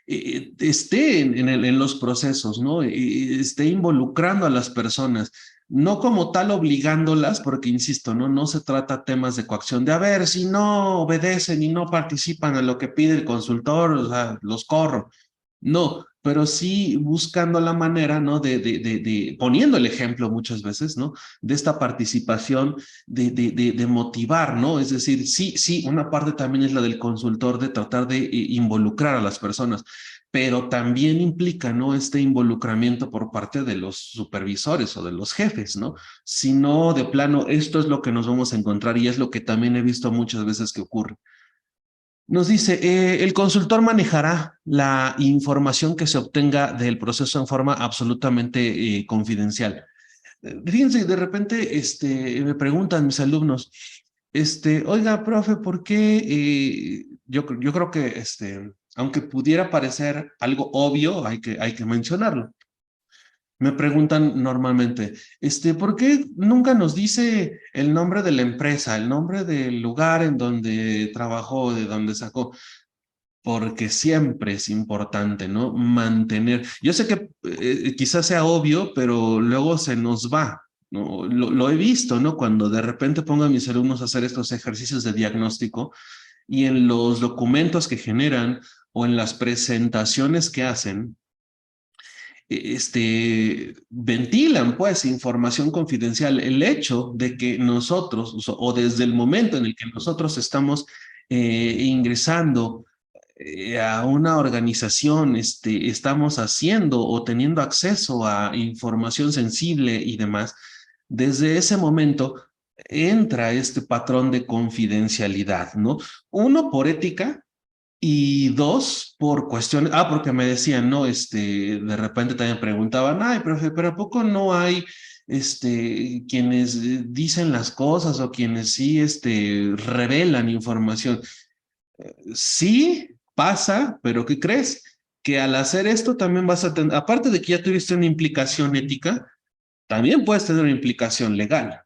esté en los procesos, ¿no? Esté involucrando a las personas, no como tal obligándolas, porque insisto, no se trata temas de coacción, de a ver, si no obedecen y no participan a lo que pide el consultor, o sea, los corro. No, pero sí buscando la manera, ¿no? De poniendo el ejemplo muchas veces, ¿no? De esta participación, de motivar, ¿no? Es decir, sí, una parte también es la del consultor de tratar de involucrar a las personas, pero también implica, ¿no? Este involucramiento por parte de los supervisores o de los jefes, ¿no? Si no, de plano, esto es lo que nos vamos a encontrar y es lo que también he visto muchas veces que ocurre. Nos dice, el consultor manejará la información que se obtenga del proceso en forma absolutamente confidencial. Fíjense, de repente me preguntan mis alumnos, oiga, profe, ¿por qué? Yo creo que, aunque pudiera parecer algo obvio, hay que mencionarlo. Me preguntan normalmente, ¿por qué nunca nos dice el nombre de la empresa, el nombre del lugar en donde trabajó, de donde sacó? Porque siempre es importante, ¿no? Mantener. Yo sé que quizás sea obvio, pero luego se nos va, ¿no? Lo he visto, ¿no? Cuando de repente pongo a mis alumnos a hacer estos ejercicios de diagnóstico y en los documentos que generan o en las presentaciones que hacen, ventilan pues información confidencial. El hecho de que nosotros, o desde el momento en el que nosotros estamos ingresando a una organización, estamos haciendo o teniendo acceso a información sensible y demás, desde ese momento entra este patrón de confidencialidad, ¿no? Uno, por ética, y dos, por cuestiones, porque me decían, no, de repente también preguntaban, ay, profe, pero ¿a poco no hay, quienes dicen las cosas o quienes sí, revelan información? Sí, pasa, pero ¿qué crees? Que al hacer esto también vas a tener, aparte de que ya tuviste una implicación ética, también puedes tener una implicación legal.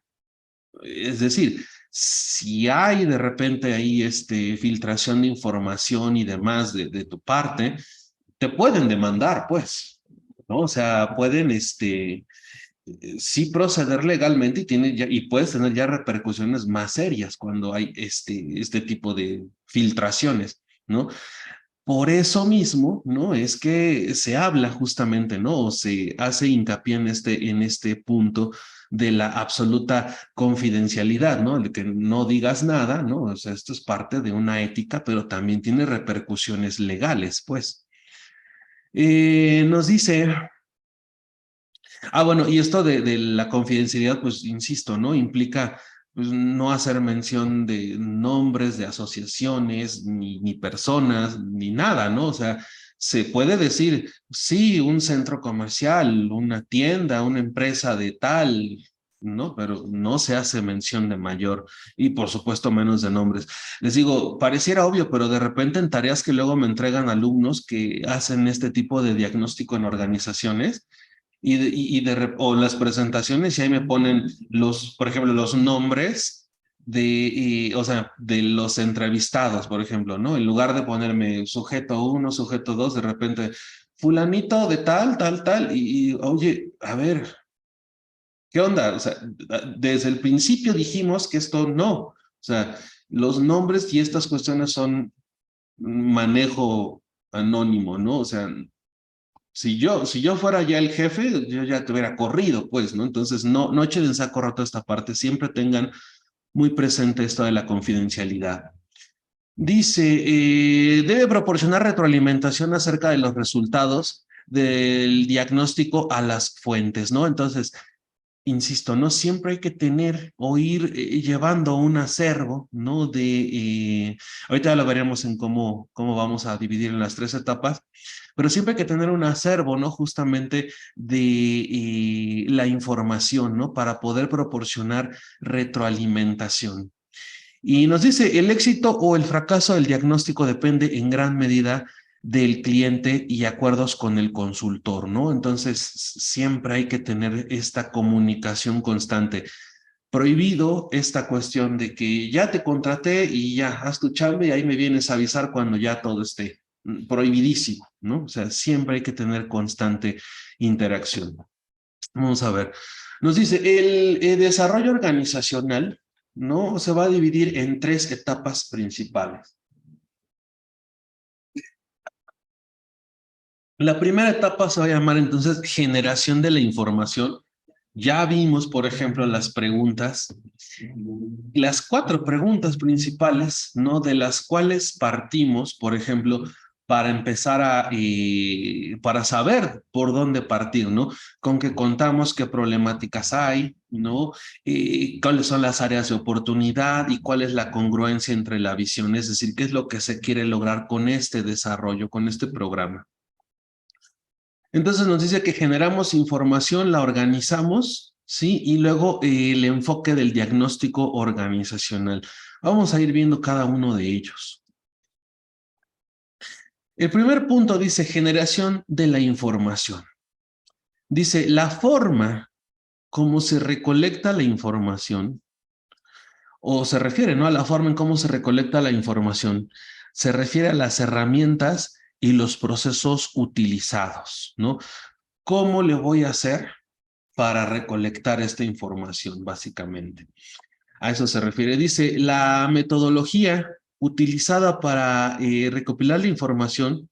Es decir, si hay de repente ahí filtración de información y demás de tu parte, te pueden demandar, pues, ¿no? O sea, pueden, sí proceder legalmente y, y puedes tener ya repercusiones más serias cuando hay este tipo de filtraciones, ¿no? Por eso mismo, ¿no? Es que se habla justamente, ¿no? O se hace hincapié en este punto de la absoluta confidencialidad, ¿no? De que no digas nada, ¿no? O sea, esto es parte de una ética, pero también tiene repercusiones legales, pues. Nos dice, bueno, y esto de la confidencialidad, pues, insisto, ¿no? Implica pues, no hacer mención de nombres, de asociaciones, ni personas, ni nada, ¿no? O sea, se puede decir, sí, un centro comercial, una tienda, una empresa de tal, ¿no? Pero no se hace mención de mayor y por supuesto menos de nombres. Les digo, pareciera obvio, pero de repente en tareas que luego me entregan alumnos que hacen este tipo de diagnóstico en organizaciones, o las presentaciones y ahí me ponen por ejemplo, los nombres o sea, de los entrevistados, por ejemplo, ¿no? En lugar de ponerme sujeto 1, sujeto 2, de repente, fulanito de tal, tal, tal, oye, a ver, ¿qué onda? O sea, desde el principio dijimos que esto no, o sea, los nombres y estas cuestiones son manejo anónimo, ¿no? O sea, si yo fuera ya el jefe, yo ya te hubiera corrido, pues, ¿no? Entonces, no echen en saco roto esta parte, siempre tengan muy presente esto de la confidencialidad. Dice, debe proporcionar retroalimentación acerca de los resultados del diagnóstico a las fuentes, ¿no? Entonces, insisto, no siempre hay que tener o ir llevando un acervo, ¿no? Ahorita ya lo veremos en cómo vamos a dividir en las tres etapas, pero siempre hay que tener un acervo, ¿no? Justamente de la información, ¿no? Para poder proporcionar retroalimentación. Y nos dice, el éxito o el fracaso del diagnóstico depende en gran medida del cliente y acuerdos con el consultor, ¿no? Entonces, siempre hay que tener esta comunicación constante. Prohibido esta cuestión de que ya te contraté y ya, haz tu chamba y ahí me vienes a avisar cuando ya todo esté. Prohibidísimo, ¿no? O sea, siempre hay que tener constante interacción. Vamos a ver. Nos dice, el desarrollo organizacional, ¿no? Se va a dividir en tres etapas principales. La primera etapa se va a llamar entonces generación de la información. Ya vimos, por ejemplo, las preguntas, las 4 preguntas principales, ¿no? De las cuales partimos, por ejemplo, para empezar para saber por dónde partir, ¿no? Con qué contamos, qué problemáticas hay, ¿no? Cuáles son las áreas de oportunidad y cuál es la congruencia entre la visión, es decir, qué es lo que se quiere lograr con este desarrollo, con este programa. Entonces nos dice que generamos información, la organizamos, ¿sí? Y luego el enfoque del diagnóstico organizacional. Vamos a ir viendo cada uno de ellos. El primer punto dice generación de la información. Dice la forma como se recolecta la información, o se refiere, ¿no? A la forma en cómo se recolecta la información. Se refiere a las herramientas y los procesos utilizados, ¿no? ¿Cómo le voy a hacer para recolectar esta información, básicamente? A eso se refiere. Dice, la metodología utilizada para recopilar la información,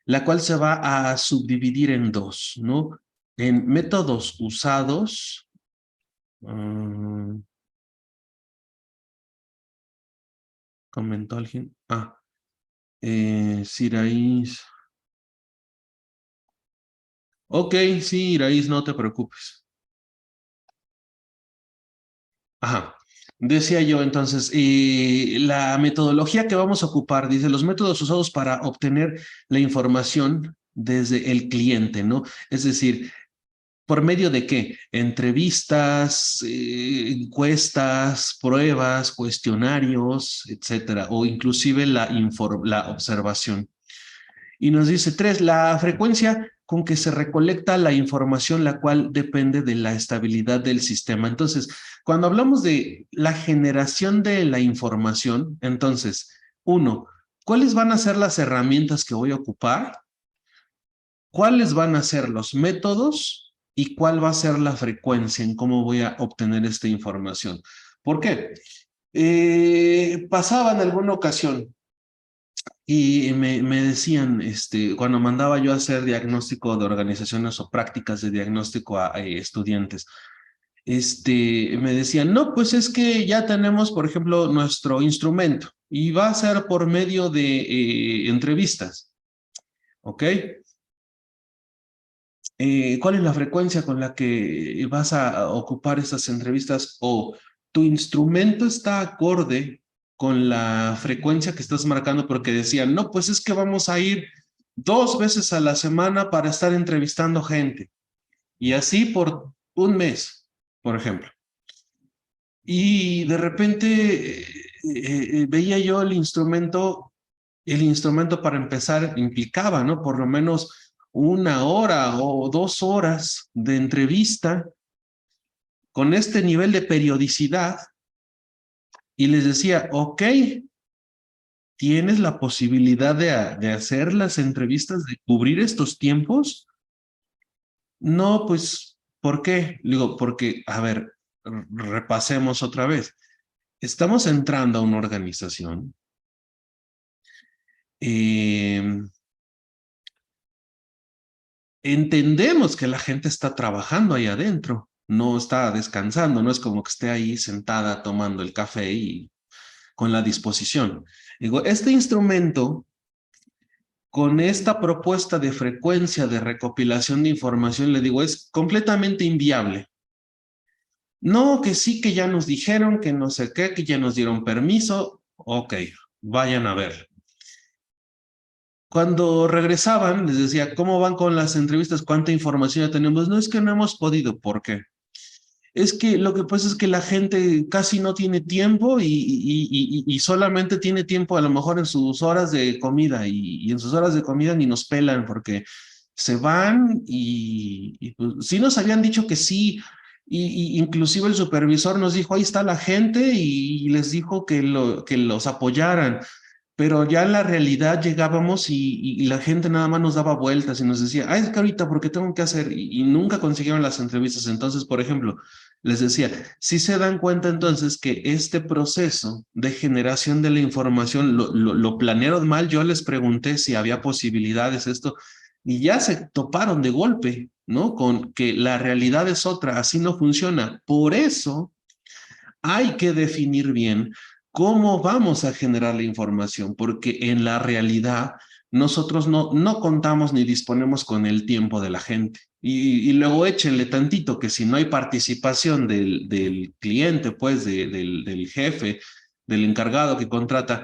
la cual se va a subdividir en dos, ¿no? En métodos usados. ¿Comentó alguien? Siraís. Ok, sí, Iraís, no te preocupes. Ajá. Decía yo entonces, la metodología que vamos a ocupar, dice, los métodos usados para obtener la información desde el cliente, ¿no? Es decir, ¿por medio de qué? Entrevistas, encuestas, pruebas, cuestionarios, etcétera, o inclusive la observación. Y nos dice 3, la frecuencia con que se recolecta la información, la cual depende de la estabilidad del sistema. Entonces, cuando hablamos de la generación de la información, entonces, 1, ¿cuáles van a ser las herramientas que voy a ocupar? ¿Cuáles van a ser los métodos? ¿Y cuál va a ser la frecuencia en cómo voy a obtener esta información? ¿Por qué? Pasaba en alguna ocasión y me decían, cuando mandaba yo a hacer diagnóstico de organizaciones o prácticas de diagnóstico a estudiantes, me decían, no, pues es que ya tenemos, por ejemplo, nuestro instrumento y va a ser por medio de entrevistas, ¿ok? ¿Cuál es la frecuencia con la que vas a ocupar esas entrevistas? O tu instrumento está acorde con la frecuencia que estás marcando, porque decían, no, pues es que vamos a ir 2 veces a la semana para estar entrevistando gente. Y así por un mes, por ejemplo. Y de repente veía yo el instrumento para empezar implicaba, ¿no? Por lo menos 1 hora o 2 horas de entrevista con este nivel de periodicidad y les decía, ok, ¿tienes la posibilidad de hacer las entrevistas, de cubrir estos tiempos? No, pues, ¿por qué? Digo, porque, a ver, repasemos otra vez. Estamos entrando a una organización. Entendemos que la gente está trabajando ahí adentro, no está descansando, no es como que esté ahí sentada tomando el café y con la disposición. Digo, este instrumento, con esta propuesta de frecuencia de recopilación de información, le digo, es completamente inviable. No, que sí, que ya nos dijeron, que no sé qué, que ya nos dieron permiso. Ok, vayan a ver. Cuando regresaban, les decía, ¿cómo van con las entrevistas? ¿Cuánta información ya tenemos? No, es que no hemos podido. ¿Por qué? Es que lo que pasa es que la gente casi no tiene tiempo y solamente tiene tiempo a lo mejor en sus horas de comida y en sus horas de comida ni nos pelan porque se van pues, sí nos habían dicho que sí inclusive el supervisor nos dijo ahí está la gente y les dijo que los apoyaran. Pero ya en la realidad llegábamos y la gente nada más nos daba vueltas y nos decía, ay, es que ahorita, ¿por qué tengo que hacer? Y nunca consiguieron las entrevistas. Entonces, por ejemplo, les decía, si se dan cuenta entonces que este proceso de generación de la información lo planearon mal, yo les pregunté si había posibilidades, esto, y ya se toparon de golpe, ¿no? Con que la realidad es otra, así no funciona. Por eso hay que definir bien cómo vamos a generar la información, porque en la realidad nosotros no contamos ni disponemos con el tiempo de la gente. Y luego échenle tantito que si no hay participación del cliente, pues del jefe, del encargado que contrata,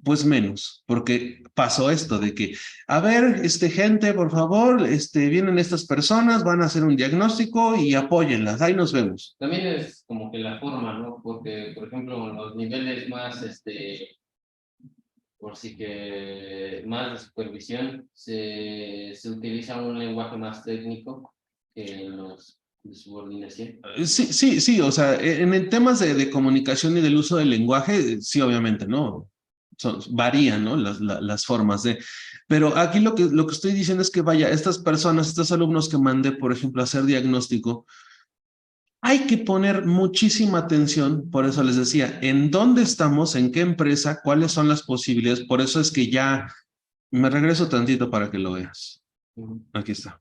pues menos, porque pasó esto de que, a ver, gente, por favor, vienen estas personas, van a hacer un diagnóstico y apóyenlas, ahí nos vemos. También es como que la forma, ¿no? Porque, por ejemplo, en los niveles más, por sí que más de supervisión, se utiliza un lenguaje más técnico que en los de subordinación. Sí, o sea, en el temas de comunicación y del uso del lenguaje, sí, obviamente, ¿no? Varían, ¿no? Las formas de... Pero aquí lo que estoy diciendo es que, vaya, estas personas, estos alumnos que mandé, por ejemplo, a hacer diagnóstico, hay que poner muchísima atención, por eso les decía, en dónde estamos, en qué empresa, cuáles son las posibilidades, por eso es que ya me regreso tantito para que lo veas. Aquí está.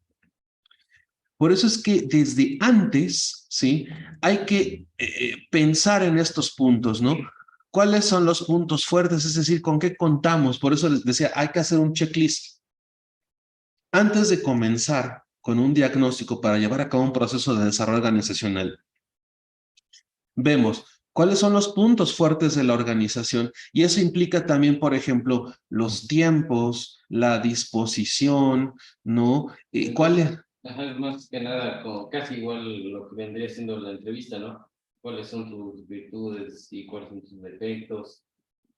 Por eso es que desde antes, ¿sí? Hay que pensar en estos puntos, ¿no? ¿Cuáles son los puntos fuertes? Es decir, ¿con qué contamos? Por eso les decía, hay que hacer un checklist. Antes de comenzar con un diagnóstico para llevar a cabo un proceso de desarrollo organizacional, vemos cuáles son los puntos fuertes de la organización y eso implica también, por ejemplo, los tiempos, la disposición, ¿no? ¿Cuál es? Ajá, más que nada, como casi igual lo que vendría siendo la entrevista, ¿no? ¿Cuáles son tus virtudes y cuáles son tus defectos?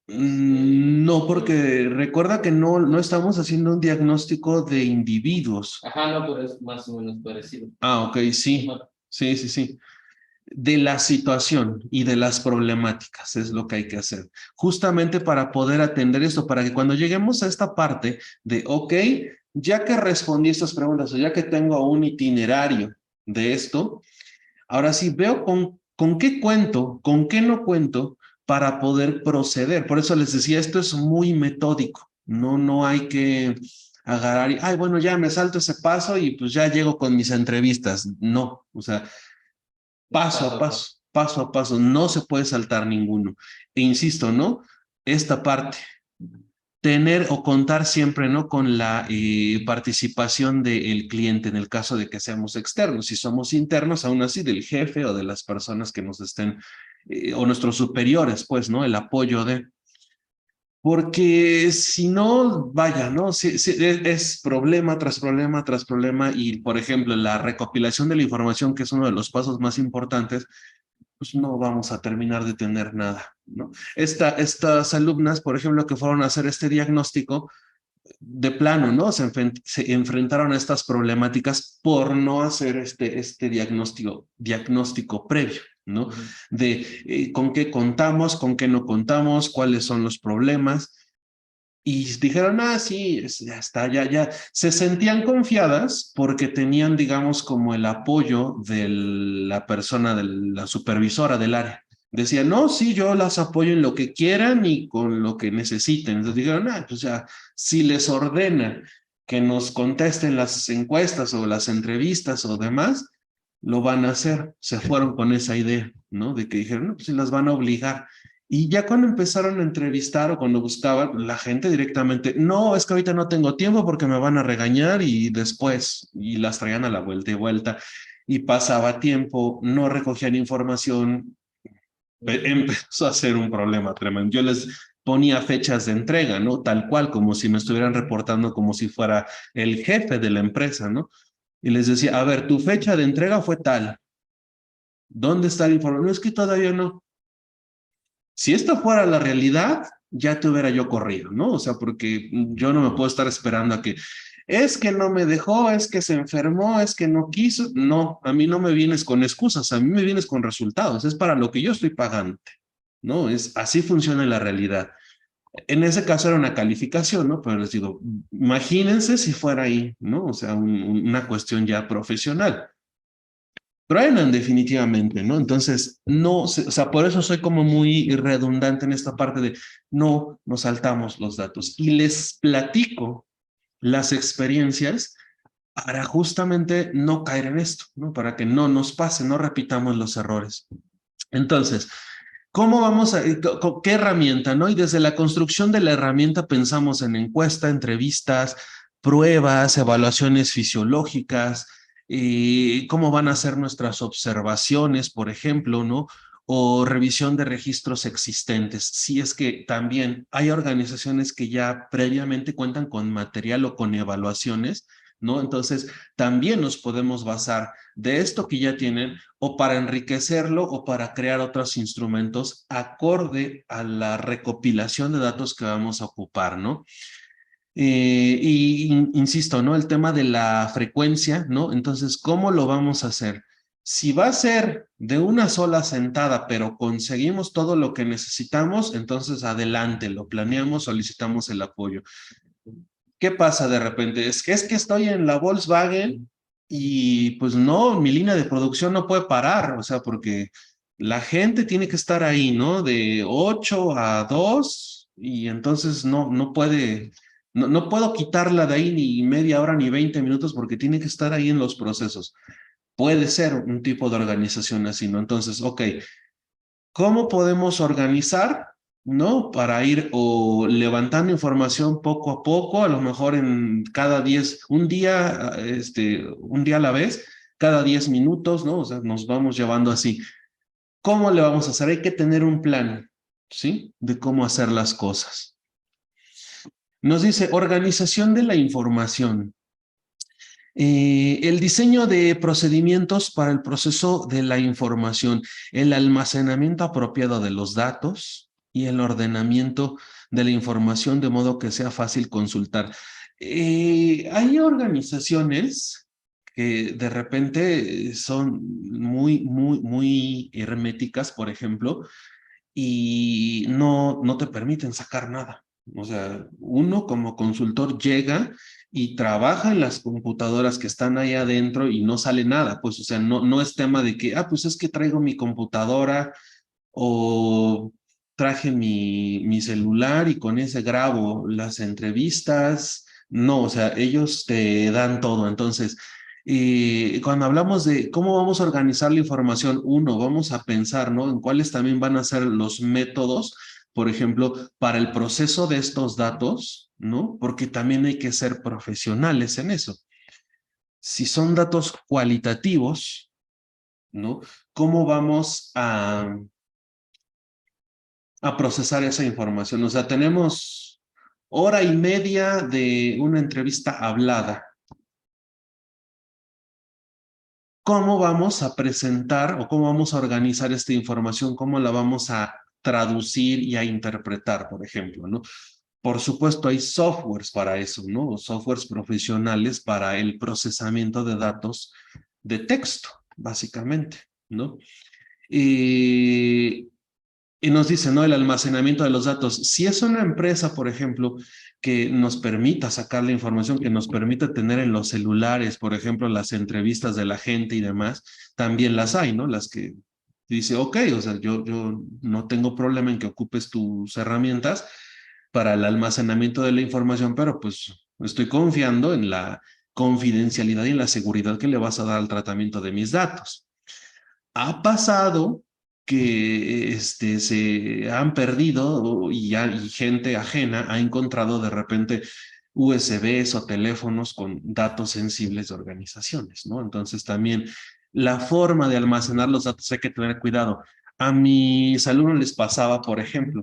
No, porque recuerda que no estamos haciendo un diagnóstico de individuos. Ajá, no, pero es más o menos parecido. Ah, ok, sí, Ajá. sí. De la situación y de las problemáticas es lo que hay que hacer. Justamente para poder atender esto, para que cuando lleguemos a esta parte de, ok, ya que respondí estas preguntas o ya que tengo un itinerario de esto, ahora sí veo con qué cuento, con qué no cuento para poder proceder. Por eso les decía, esto es muy metódico. No hay que agarrar y, ay, bueno, ya me salto ese paso y pues ya llego con mis entrevistas. No, o sea, paso a paso, no se puede saltar ninguno. E insisto, ¿no? Esta parte, tener o contar siempre, ¿no? Con la participación del cliente en el caso de que seamos externos. Si somos internos, aún así del jefe o de las personas que nos estén, o nuestros superiores, pues, ¿no? El apoyo de... Porque si no, vaya, ¿no? Es problema tras problema tras problema y, por ejemplo, la recopilación de la información, que es uno de los pasos más importantes, pues no vamos a terminar de tener nada, ¿no? Estas alumnas, por ejemplo, que fueron a hacer este diagnóstico, de plano, ¿no? Se enfrentaron a estas problemáticas por no hacer este diagnóstico previo, ¿no? De con qué contamos, con qué no contamos, cuáles son los problemas. Y dijeron, ah, sí, ya está, ya. Se sentían confiadas porque tenían, digamos, como el apoyo de la persona, de la supervisora del área. Decían, no, sí, yo las apoyo en lo que quieran y con lo que necesiten. Entonces dijeron, ah, pues ya, si les ordena que nos contesten las encuestas o las entrevistas o demás, lo van a hacer. Se fueron con esa idea, ¿no? De que dijeron, no, pues si las van a obligar. Y ya cuando empezaron a entrevistar o cuando buscaban, la gente directamente, no, es que ahorita no tengo tiempo porque me van a regañar y después, y las traían a la vuelta y vuelta. Y pasaba tiempo, no recogían información, empezó a ser un problema tremendo. Yo les ponía fechas de entrega, ¿no? Tal cual, como si me estuvieran reportando como si fuera el jefe de la empresa, ¿no? Y les decía, a ver, tu fecha de entrega fue tal. ¿Dónde está la información? No, es que todavía no. Si esto fuera la realidad, ya te hubiera yo corrido, ¿no? O sea, porque yo no me puedo estar esperando a que, es que no me dejó, es que se enfermó, es que no quiso. No, a mí no me vienes con excusas, a mí me vienes con resultados, es para lo que yo estoy pagando, ¿no? Así funciona la realidad. En ese caso era una calificación, ¿no? Pero les digo, imagínense si fuera ahí, ¿no? O sea, una cuestión ya profesional. Truenan definitivamente, ¿no? Entonces, no, o sea, por eso soy como muy redundante en esta parte de no nos saltamos los datos y les platico las experiencias para justamente no caer en esto, ¿no? Para que no nos pase, no repitamos los errores. Entonces, ¿Cómo vamos a, qué herramienta, no? Y desde la construcción de la herramienta pensamos en encuesta, entrevistas, pruebas, evaluaciones fisiológicas, cómo van a ser nuestras observaciones, por ejemplo, ¿no? O revisión de registros existentes. Si es que también hay organizaciones que ya previamente cuentan con material o con evaluaciones, ¿no? Entonces, también nos podemos basar de esto que ya tienen o para enriquecerlo o para crear otros instrumentos acorde a la recopilación de datos que vamos a ocupar, ¿no? Insisto, ¿no? El tema de la frecuencia, ¿no? Entonces, ¿cómo lo vamos a hacer? Si va a ser de una sola sentada, pero conseguimos todo lo que necesitamos, entonces adelante, lo planeamos, solicitamos el apoyo. ¿Qué pasa de repente? Es que estoy en la Volkswagen y pues no, mi línea de producción no puede parar, o sea, porque la gente tiene que estar ahí, ¿no? De 8 a 2 y entonces no puede, no puedo quitarla de ahí ni media hora ni 20 minutos porque tiene que estar ahí en los procesos. Puede ser un tipo de organización así, ¿no? Entonces, ok, ¿cómo podemos organizar, no? Para ir o levantando información poco a poco, a lo mejor en cada 10, un día a la vez, cada 10 minutos, ¿no? O sea, nos vamos llevando así. ¿Cómo le vamos a hacer? Hay que tener un plan, ¿sí? De cómo hacer las cosas. Nos dice organización de la información. El diseño de procedimientos para el proceso de la información, el almacenamiento apropiado de los datos y el ordenamiento de la información de modo que sea fácil consultar. Hay organizaciones que de repente son muy herméticas, por ejemplo, y no te permiten sacar nada. O sea, uno como consultor llega y trabaja en las computadoras que están ahí adentro y no sale nada, pues, o sea, no es tema de que, pues es que traigo mi computadora o traje mi celular y con ese grabo las entrevistas. No, o sea, ellos te dan todo. Entonces, cuando hablamos de cómo vamos a organizar la información, uno, vamos a pensar, ¿no? En cuáles también van a ser los métodos, por ejemplo, para el proceso de estos datos, ¿no? Porque también hay que ser profesionales en eso. Si son datos cualitativos, ¿no? ¿Cómo vamos a procesar esa información? O sea, tenemos hora y media de una entrevista hablada. ¿Cómo vamos a presentar o cómo vamos a organizar esta información? ¿Cómo la vamos a traducir y a interpretar, por ejemplo, ¿no? Por supuesto, hay softwares para eso, ¿no? Softwares profesionales para el procesamiento de datos de texto, básicamente, ¿no? Y Y nos dice, ¿no? El almacenamiento de los datos. Si es una empresa, por ejemplo, que nos permita sacar la información, que nos permita tener en los celulares, por ejemplo, las entrevistas de la gente y demás, también las hay, ¿no? Las que dice, ok, o sea, yo no tengo problema en que ocupes tus herramientas para el almacenamiento de la información, pero pues estoy confiando en la confidencialidad y en la seguridad que le vas a dar al tratamiento de mis datos. Ha pasado que se han perdido y gente ajena ha encontrado de repente USBs o teléfonos con datos sensibles de organizaciones, ¿no? Entonces también la forma de almacenar los datos hay que tener cuidado. A mis alumnos les pasaba, por ejemplo,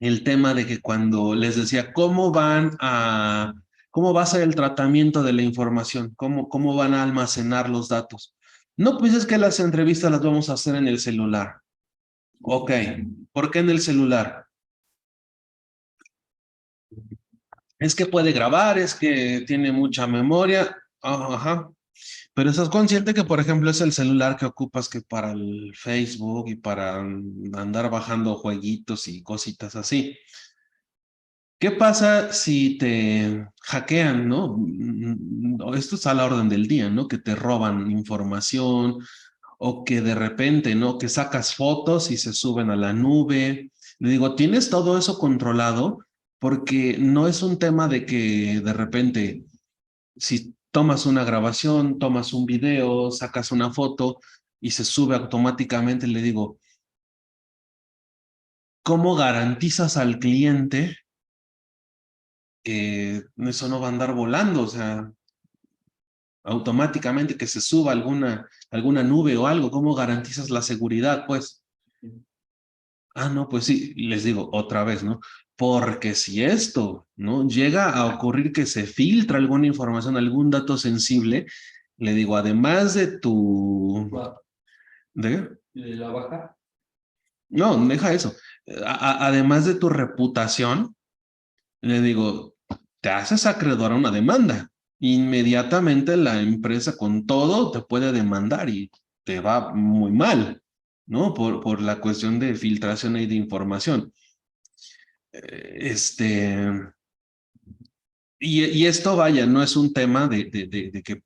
el tema de que cuando les decía, ¿cómo va a ser el tratamiento de la información? ¿Cómo van a almacenar los datos? No, pues es que las entrevistas las vamos a hacer en el celular. Ok, ¿por qué en el celular? Es que puede grabar, es que tiene mucha memoria. Ajá. Pero estás consciente que, por ejemplo, es el celular que ocupas que para el Facebook y para andar bajando jueguitos y cositas así. ¿Qué pasa si te hackean, no? Esto es a la orden del día, ¿no? Que te roban información o que de repente, ¿no? Que sacas fotos y se suben a la nube. Le digo, ¿tienes todo eso controlado? Porque no es un tema de que de repente, si tomas una grabación, tomas un video, sacas una foto y se sube automáticamente, le digo, ¿cómo garantizas al cliente que eso no va a andar volando? O sea, automáticamente que se suba alguna nube o algo, ¿cómo garantizas la seguridad? Pues, no, pues sí, les digo otra vez, ¿no? Porque si esto, ¿no? Llega a ocurrir que se filtra alguna información, algún dato sensible, le digo, además de tu... ¿De? ¿De la baja? No, deja eso. Además de tu reputación, le digo, te haces acreedor a una demanda. Inmediatamente la empresa con todo te puede demandar y te va muy mal, ¿no? Por la cuestión de filtración y de información. Este, y esto, vaya, no es un tema de que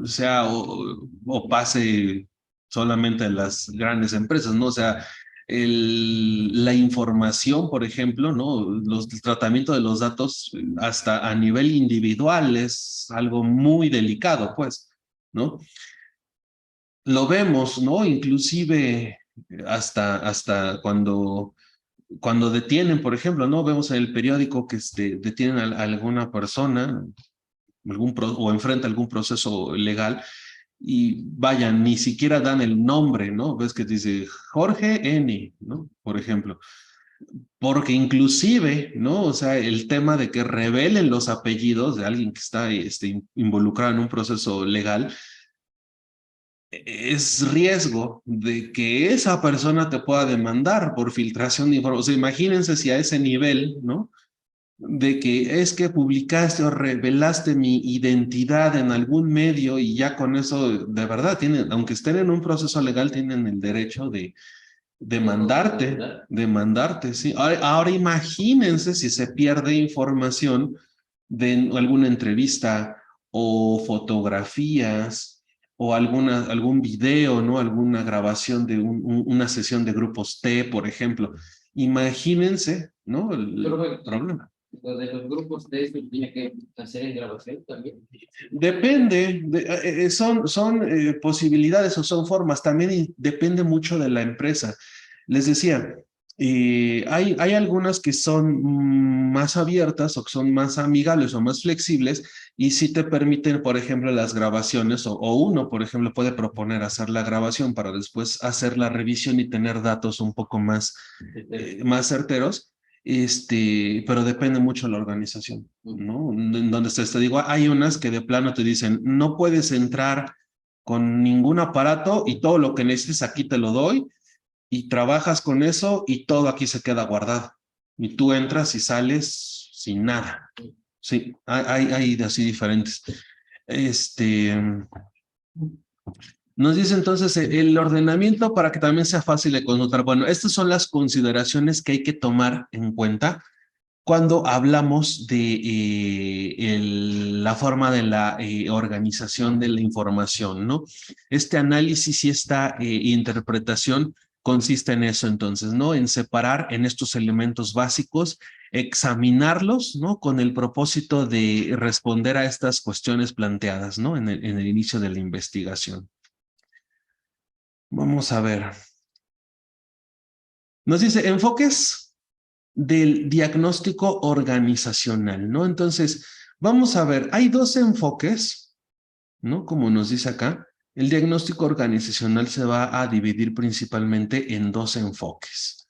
sea o pase solamente en las grandes empresas, ¿no? O sea, la información, por ejemplo, ¿no? El tratamiento de los datos hasta a nivel individual es algo muy delicado, pues, ¿no? Lo vemos, ¿no? Inclusive hasta cuando detienen, por ejemplo, ¿no? Vemos en el periódico que detienen a alguna persona o enfrenta algún proceso legal y vaya, ni siquiera dan el nombre, ¿no? Ves que dice Jorge N, ¿no? Por ejemplo, porque inclusive, ¿no? O sea, el tema de que revelen los apellidos de alguien que está involucrado en un proceso legal, es riesgo de que esa persona te pueda demandar por filtración de información. O sea, imagínense si a ese nivel, ¿no? De que es que publicaste o revelaste mi identidad en algún medio y ya con eso, de verdad, tienen, aunque estén en un proceso legal, tienen el derecho de demandarte, sí. Ahora imagínense si se pierde información de alguna entrevista o fotografías o algún video, ¿no? Alguna grabación de una sesión de grupos T, por ejemplo. Imagínense, ¿no? El problema. Lo de los grupos de esto tiene que hacer en grabación también. Depende, son posibilidades o son formas, también depende mucho de la empresa. Les decía, hay algunas que son más abiertas o que son más amigables o más flexibles y sí te permiten, por ejemplo, las grabaciones o uno, por ejemplo, puede proponer hacer la grabación para después hacer la revisión y tener datos un poco más certeros. Pero depende mucho de la organización, ¿no? En donde te digo, hay unas que de plano te dicen, no puedes entrar con ningún aparato y todo lo que necesites aquí te lo doy y trabajas con eso y todo aquí se queda guardado. Y tú entras y sales sin nada. Sí, hay así diferentes. Nos dice entonces el ordenamiento para que también sea fácil de consultar. Bueno, estas son las consideraciones que hay que tomar en cuenta cuando hablamos de la forma de la organización de la información, ¿no? Este análisis y esta interpretación consiste en eso entonces, ¿no? En separar en estos elementos básicos, examinarlos, ¿no? Con el propósito de responder a estas cuestiones planteadas, ¿no? En el inicio de la investigación. Vamos a ver. Nos dice enfoques del diagnóstico organizacional, ¿no? Entonces, vamos a ver, hay dos enfoques, ¿no? Como nos dice acá, el diagnóstico organizacional se va a dividir principalmente en dos enfoques.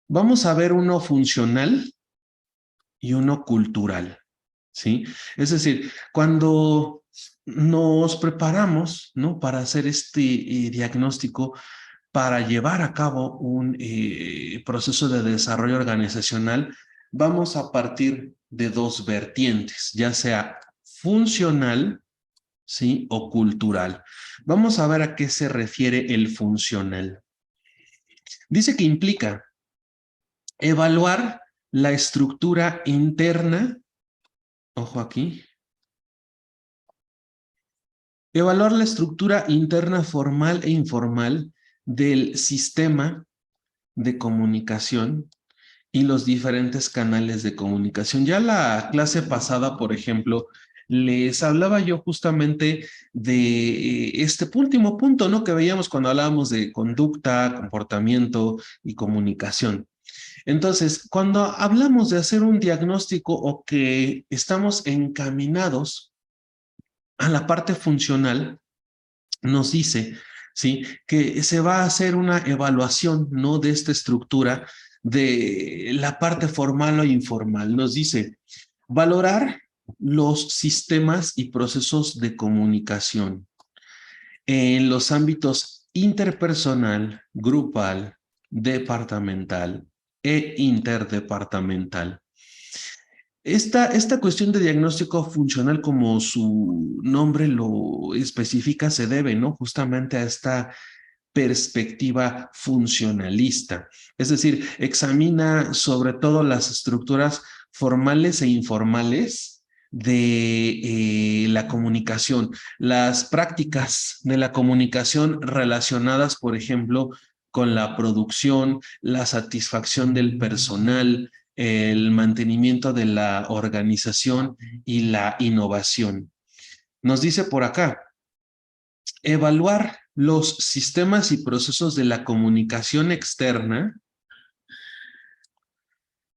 Vamos a ver uno funcional y uno cultural, ¿sí? Es decir, cuando nos preparamos, ¿no? Para hacer este diagnóstico, para llevar a cabo un proceso de desarrollo organizacional, vamos a partir de dos vertientes, ya sea funcional, ¿sí? O cultural. Vamos a ver a qué se refiere el funcional. Dice que implica evaluar la estructura interna, ojo aquí, evaluar la estructura interna formal e informal del sistema de comunicación y los diferentes canales de comunicación. Ya la clase pasada, por ejemplo, les hablaba yo justamente de este último punto, ¿no? Que veíamos cuando hablábamos de conducta, comportamiento y comunicación. Entonces, cuando hablamos de hacer un diagnóstico o que estamos encaminados a la parte funcional, nos dice, ¿sí?, que se va a hacer una evaluación, ¿no?, de esta estructura de la parte formal o informal. Nos dice, valorar los sistemas y procesos de comunicación en los ámbitos interpersonal, grupal, departamental e interdepartamental. Esta cuestión de diagnóstico funcional, como su nombre lo especifica, se debe, ¿no?, justamente a esta perspectiva funcionalista. Es decir, examina sobre todo las estructuras formales e informales de la comunicación, las prácticas de la comunicación relacionadas, por ejemplo, con la producción, la satisfacción del personal, el mantenimiento de la organización y la innovación. Nos dice por acá, evaluar los sistemas y procesos de la comunicación externa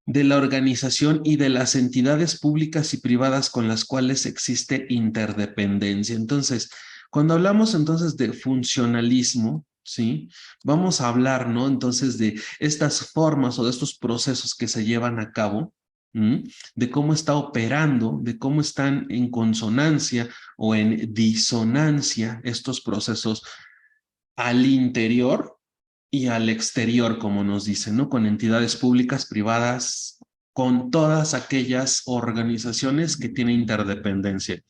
de la organización y de las entidades públicas y privadas con las cuales existe interdependencia. Entonces, cuando hablamos entonces de funcionalismo, ¿sí?, vamos a hablar, ¿no?, entonces de estas formas o de estos procesos que se llevan a cabo, de cómo está operando, de cómo están en consonancia o en disonancia estos procesos al interior y al exterior, como nos dicen, ¿no?, con entidades públicas, privadas, con todas aquellas organizaciones que tienen interdependencia.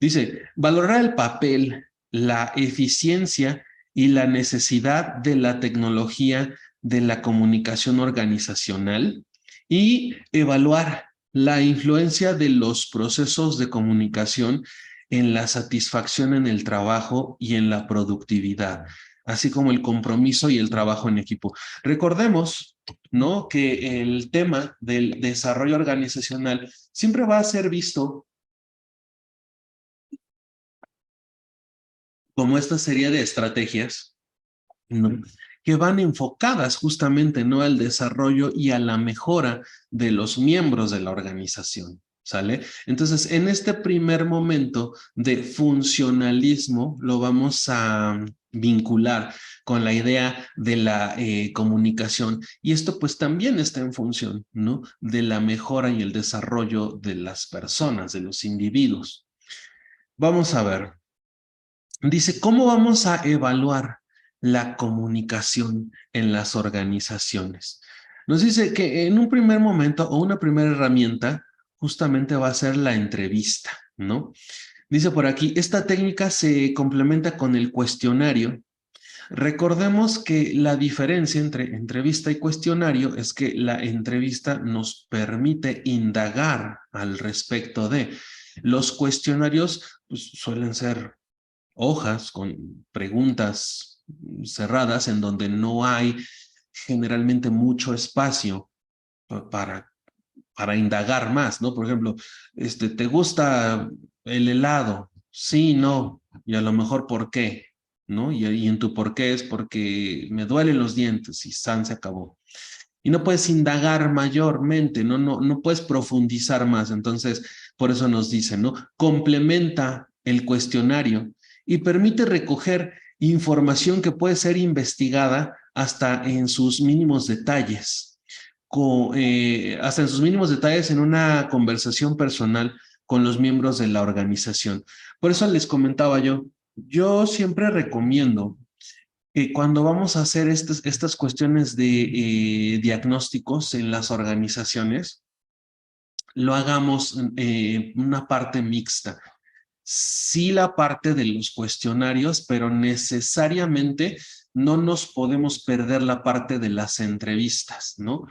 Dice, valorar el papel, la eficiencia y la necesidad de la tecnología de la comunicación organizacional y evaluar la influencia de los procesos de comunicación en la satisfacción en el trabajo y en la productividad, así como el compromiso y el trabajo en equipo. Recordemos, ¿no?, que el tema del desarrollo organizacional siempre va a ser visto como esta serie de estrategias, ¿no?, que van enfocadas justamente, ¿no?, al desarrollo y a la mejora de los miembros de la organización, ¿sale? Entonces, en este primer momento de funcionalismo lo vamos a vincular con la idea de la comunicación, y esto pues también está en función, ¿no?, de la mejora y el desarrollo de las personas, de los individuos. Vamos a ver. Dice, ¿cómo vamos a evaluar la comunicación en las organizaciones? Nos dice que en un primer momento o una primera herramienta justamente va a ser la entrevista, ¿no? Dice por aquí, esta técnica se complementa con el cuestionario. Recordemos que la diferencia entre entrevista y cuestionario es que la entrevista nos permite indagar al respecto de. Los cuestionarios pues, suelen ser hojas con preguntas cerradas en donde no hay generalmente mucho espacio para, para indagar más, ¿no? Por ejemplo, ¿te gusta el helado? Sí, no, y a lo mejor ¿por qué? ¿No? Y en tu por qué es porque me duelen los dientes y san se acabó. Y no puedes indagar mayormente, no puedes profundizar más. Entonces, por eso nos dicen, ¿no? Complementa el cuestionario y permite recoger información que puede ser investigada hasta en sus mínimos detalles, hasta en sus mínimos detalles en una conversación personal con los miembros de la organización. Por eso les comentaba yo siempre recomiendo que cuando vamos a hacer estas cuestiones de diagnósticos en las organizaciones, lo hagamos una parte mixta. Sí, la parte de los cuestionarios, pero necesariamente no nos podemos perder la parte de las entrevistas, ¿no?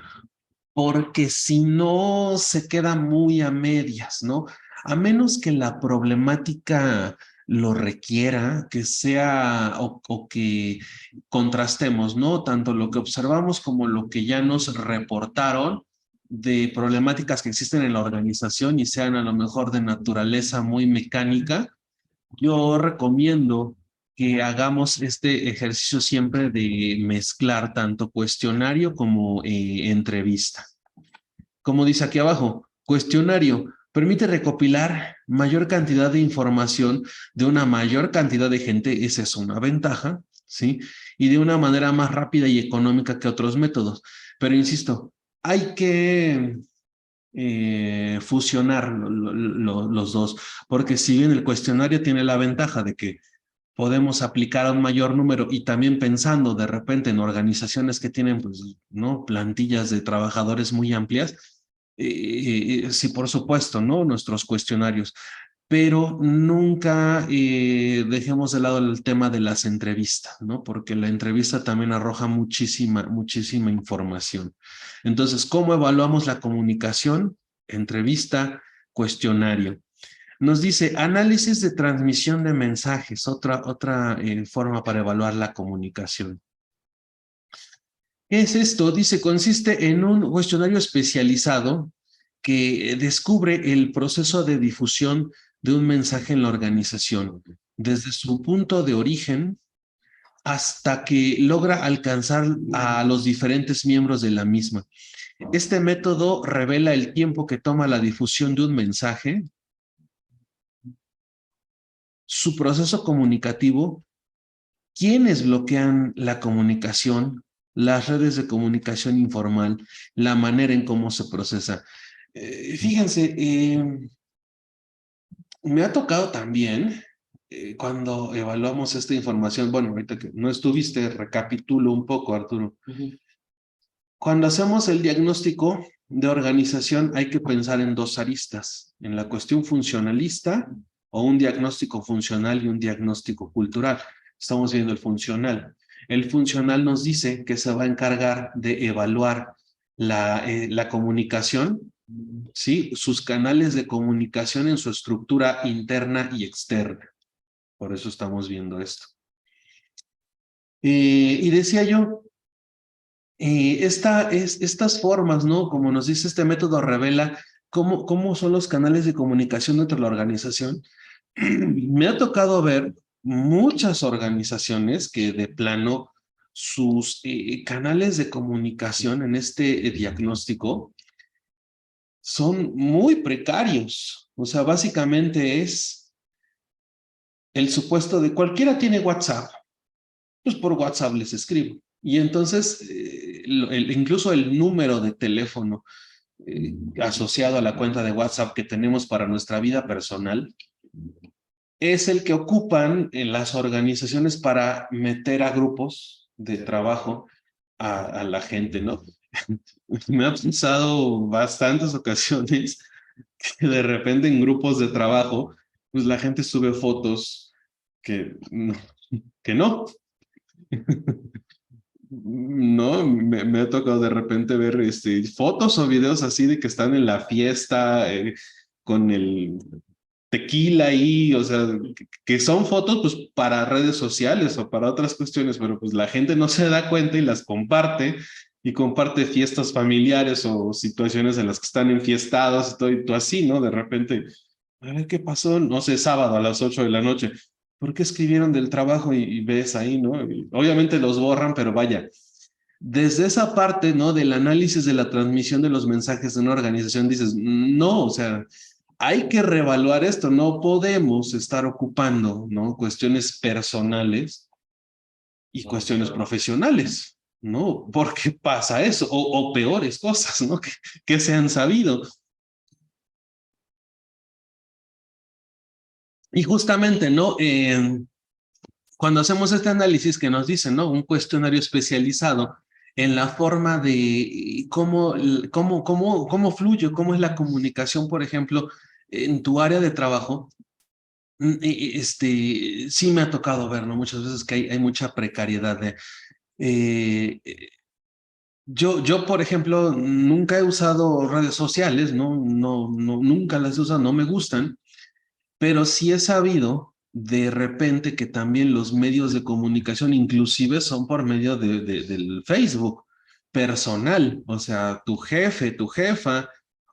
Porque si no se queda muy a medias, ¿no? A menos que la problemática lo requiera, que sea o que contrastemos, ¿no? Tanto lo que observamos como lo que ya nos reportaron de problemáticas que existen en la organización y sean a lo mejor de naturaleza muy mecánica. Yo recomiendo que hagamos este ejercicio siempre de mezclar tanto cuestionario como entrevista. Como dice aquí abajo, cuestionario permite recopilar mayor cantidad de información de una mayor cantidad de gente, esa es una ventaja, ¿sí? Y de una manera más rápida y económica que otros métodos. Pero insisto, hay que fusionar los dos, porque si bien el cuestionario tiene la ventaja de que podemos aplicar a un mayor número y también pensando de repente en organizaciones que tienen, pues, ¿no? Plantillas de trabajadores muy amplias, sí, por supuesto, ¿no? Nuestros cuestionarios, pero nunca dejemos de lado el tema de las entrevistas, ¿no? Porque la entrevista también arroja muchísima información. Entonces, ¿cómo evaluamos la comunicación? Entrevista, cuestionario. Nos dice análisis de transmisión de mensajes, otra forma para evaluar la comunicación. ¿Qué es esto? Dice, consiste en un cuestionario especializado que descubre el proceso de difusión de un mensaje en la organización, desde su punto de origen hasta que logra alcanzar a los diferentes miembros de la misma. Este método revela el tiempo que toma la difusión de un mensaje, su proceso comunicativo, quiénes bloquean la comunicación, las redes de comunicación informal, la manera en cómo se procesa. Fíjense, me ha tocado también cuando evaluamos esta información, bueno, ahorita que no estuviste, recapitulo un poco, Arturo. Cuando hacemos el diagnóstico de organización hay que pensar en dos aristas, en la cuestión funcionalista o un diagnóstico funcional y un diagnóstico cultural. Estamos viendo el funcional. El funcional nos dice que se va a encargar de evaluar la comunicación, ¿sí? Sus canales de comunicación en su estructura interna y externa. Por eso estamos viendo esto. Y decía yo, estas formas, ¿no? Como nos dice este método, revela cómo son los canales de comunicación dentro de la organización. Me ha tocado ver muchas organizaciones que de plano sus canales de comunicación en este diagnóstico son muy precarios. O sea, básicamente es el supuesto de cualquiera tiene WhatsApp, pues por WhatsApp les escribo. Y entonces, incluso el número de teléfono asociado a la cuenta de WhatsApp que tenemos para nuestra vida personal es el que ocupan en las organizaciones para meter a grupos de trabajo a la gente, ¿no? Me ha pasado bastantes ocasiones que de repente en grupos de trabajo, pues la gente sube fotos que no, que no. No, me ha tocado de repente ver fotos o videos así de que están en la fiesta con el tequila ahí, o sea, que son fotos pues para redes sociales o para otras cuestiones, pero pues la gente no se da cuenta y las comparte y comparte fiestas familiares o situaciones en las que están enfiestados y todo así, ¿no? De repente, a ver qué pasó, no sé, sábado a las 8 de la noche. ¿Por qué escribieron del trabajo y ves ahí, ¿no? Y obviamente los borran, pero vaya, desde esa parte, ¿no? Del análisis de la transmisión de los mensajes de una organización, dices, no, o sea, hay que reevaluar esto, no podemos estar ocupando, ¿no? Cuestiones personales y cuestiones profesionales, ¿no? Porque pasa eso, o peores cosas, ¿no? Que se han sabido. Y justamente, ¿no? Cuando hacemos este análisis que nos dicen, ¿no? Un cuestionario especializado en la forma de cómo fluye, cómo es la comunicación, por ejemplo, en tu área de trabajo, sí me ha tocado ver, ¿no? Muchas veces que hay mucha precariedad. Eh, yo, por ejemplo, nunca he usado redes sociales, ¿no? Nunca las he usado, no me gustan, pero sí he sabido de repente que también los medios de comunicación inclusive son por medio del Facebook personal, o sea, tu jefe, tu jefa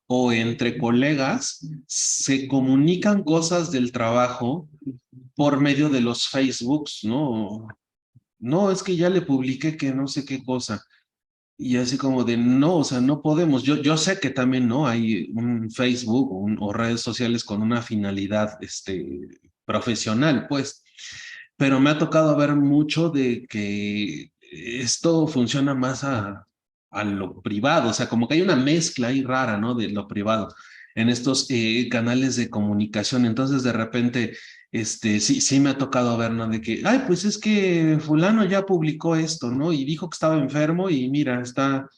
o entre colegas se comunican cosas del trabajo por medio de los Facebooks, ¿no? No, es que ya le publiqué que no sé qué cosa. Y así como de, no, o sea, no podemos. Yo sé que también, ¿no? Hay un Facebook o redes sociales con una finalidad, profesional, pues. Pero me ha tocado ver mucho de que esto funciona más a lo privado, o sea, como que hay una mezcla ahí rara, ¿no? De lo privado en estos canales de comunicación. Entonces, de repente, sí me ha tocado ver, ¿no? De que, ay, pues es que fulano ya publicó esto, ¿no? Y dijo que estaba enfermo y mira, está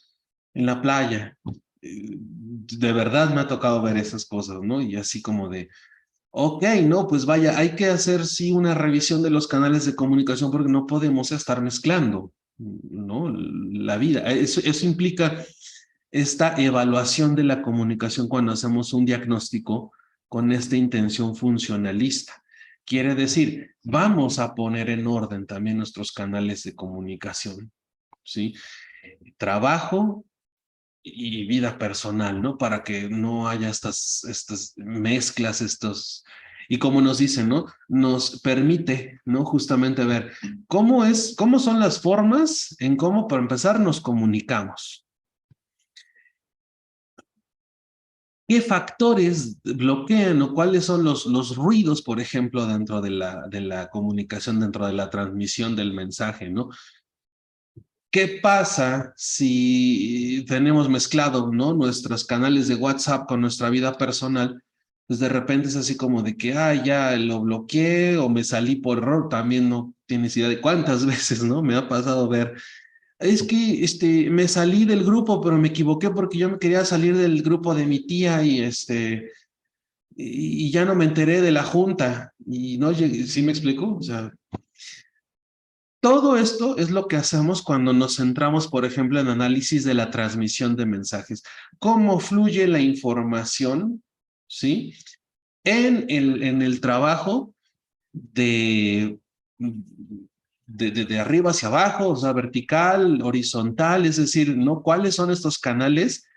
en la playa. De verdad me ha tocado ver esas cosas, ¿no? Y así como de, ok, no, pues vaya, hay que hacer sí una revisión de los canales de comunicación porque no podemos estar mezclando, ¿no? La vida. Eso implica esta evaluación de la comunicación cuando hacemos un diagnóstico con esta intención funcionalista. Quiere decir, vamos a poner en orden también nuestros canales de comunicación, ¿sí? Trabajo y vida personal, ¿no? Para que no haya estas mezclas, y como nos dicen, ¿no? Nos permite, ¿no? Justamente ver cómo son las formas en cómo, para empezar, nos comunicamos. ¿Qué factores bloquean o cuáles son los ruidos, por ejemplo, dentro de la comunicación, dentro de la transmisión del mensaje, ¿no? ¿Qué pasa si tenemos mezclado, ¿no? Nuestros canales de WhatsApp con nuestra vida personal? Pues de repente es así como de que, ya lo bloqueé o me salí por error. También no tienes idea de cuántas veces, ¿no? Me ha pasado ver. Es que me salí del grupo, pero me equivoqué porque yo me quería salir del grupo de mi tía y ya no me enteré de la junta. Y no llegué, ¿sí me explico? O sea, todo esto es lo que hacemos cuando nos centramos, por ejemplo, en análisis de la transmisión de mensajes. ¿Cómo fluye la información, sí? En el trabajo de, de arriba hacia abajo, o sea, vertical, horizontal, es decir, ¿no? ¿Cuáles son estos canales?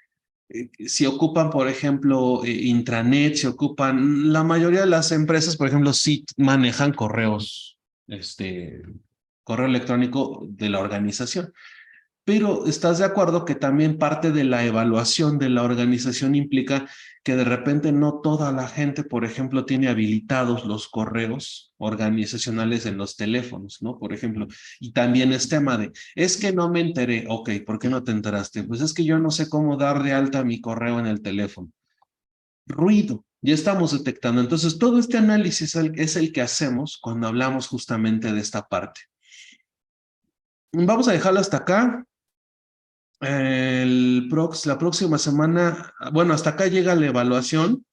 Si ocupan, por ejemplo, intranet, si ocupan, la mayoría de las empresas, por ejemplo, sí manejan correos, correo electrónico de la organización. Pero estás de acuerdo que también parte de la evaluación de la organización implica que de repente no toda la gente, por ejemplo, tiene habilitados los correos organizacionales en los teléfonos, ¿no? Por ejemplo, y también es tema de, es que no me enteré, ok, ¿por qué no te enteraste? Pues es que yo no sé cómo dar de alta mi correo en el teléfono. Ruido, ya estamos detectando. Entonces, todo este análisis es el que hacemos cuando hablamos justamente de esta parte. Vamos a dejarlo hasta acá. La próxima semana, bueno, hasta acá llega la evaluación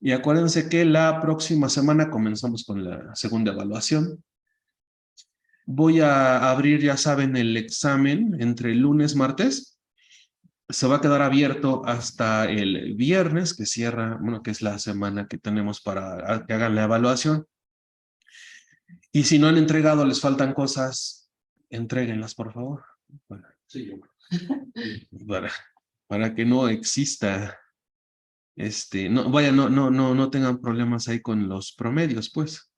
y acuérdense que la próxima semana comenzamos con la segunda evaluación. Voy a abrir, ya saben, el examen entre lunes, martes. Se va a quedar abierto hasta el viernes, que cierra, bueno, que es la semana que tenemos para que hagan la evaluación. Y si no han entregado, les faltan cosas, entréguenlas, por favor. Sí. Para, para que no exista no, vaya, no tengan problemas ahí con los promedios, pues.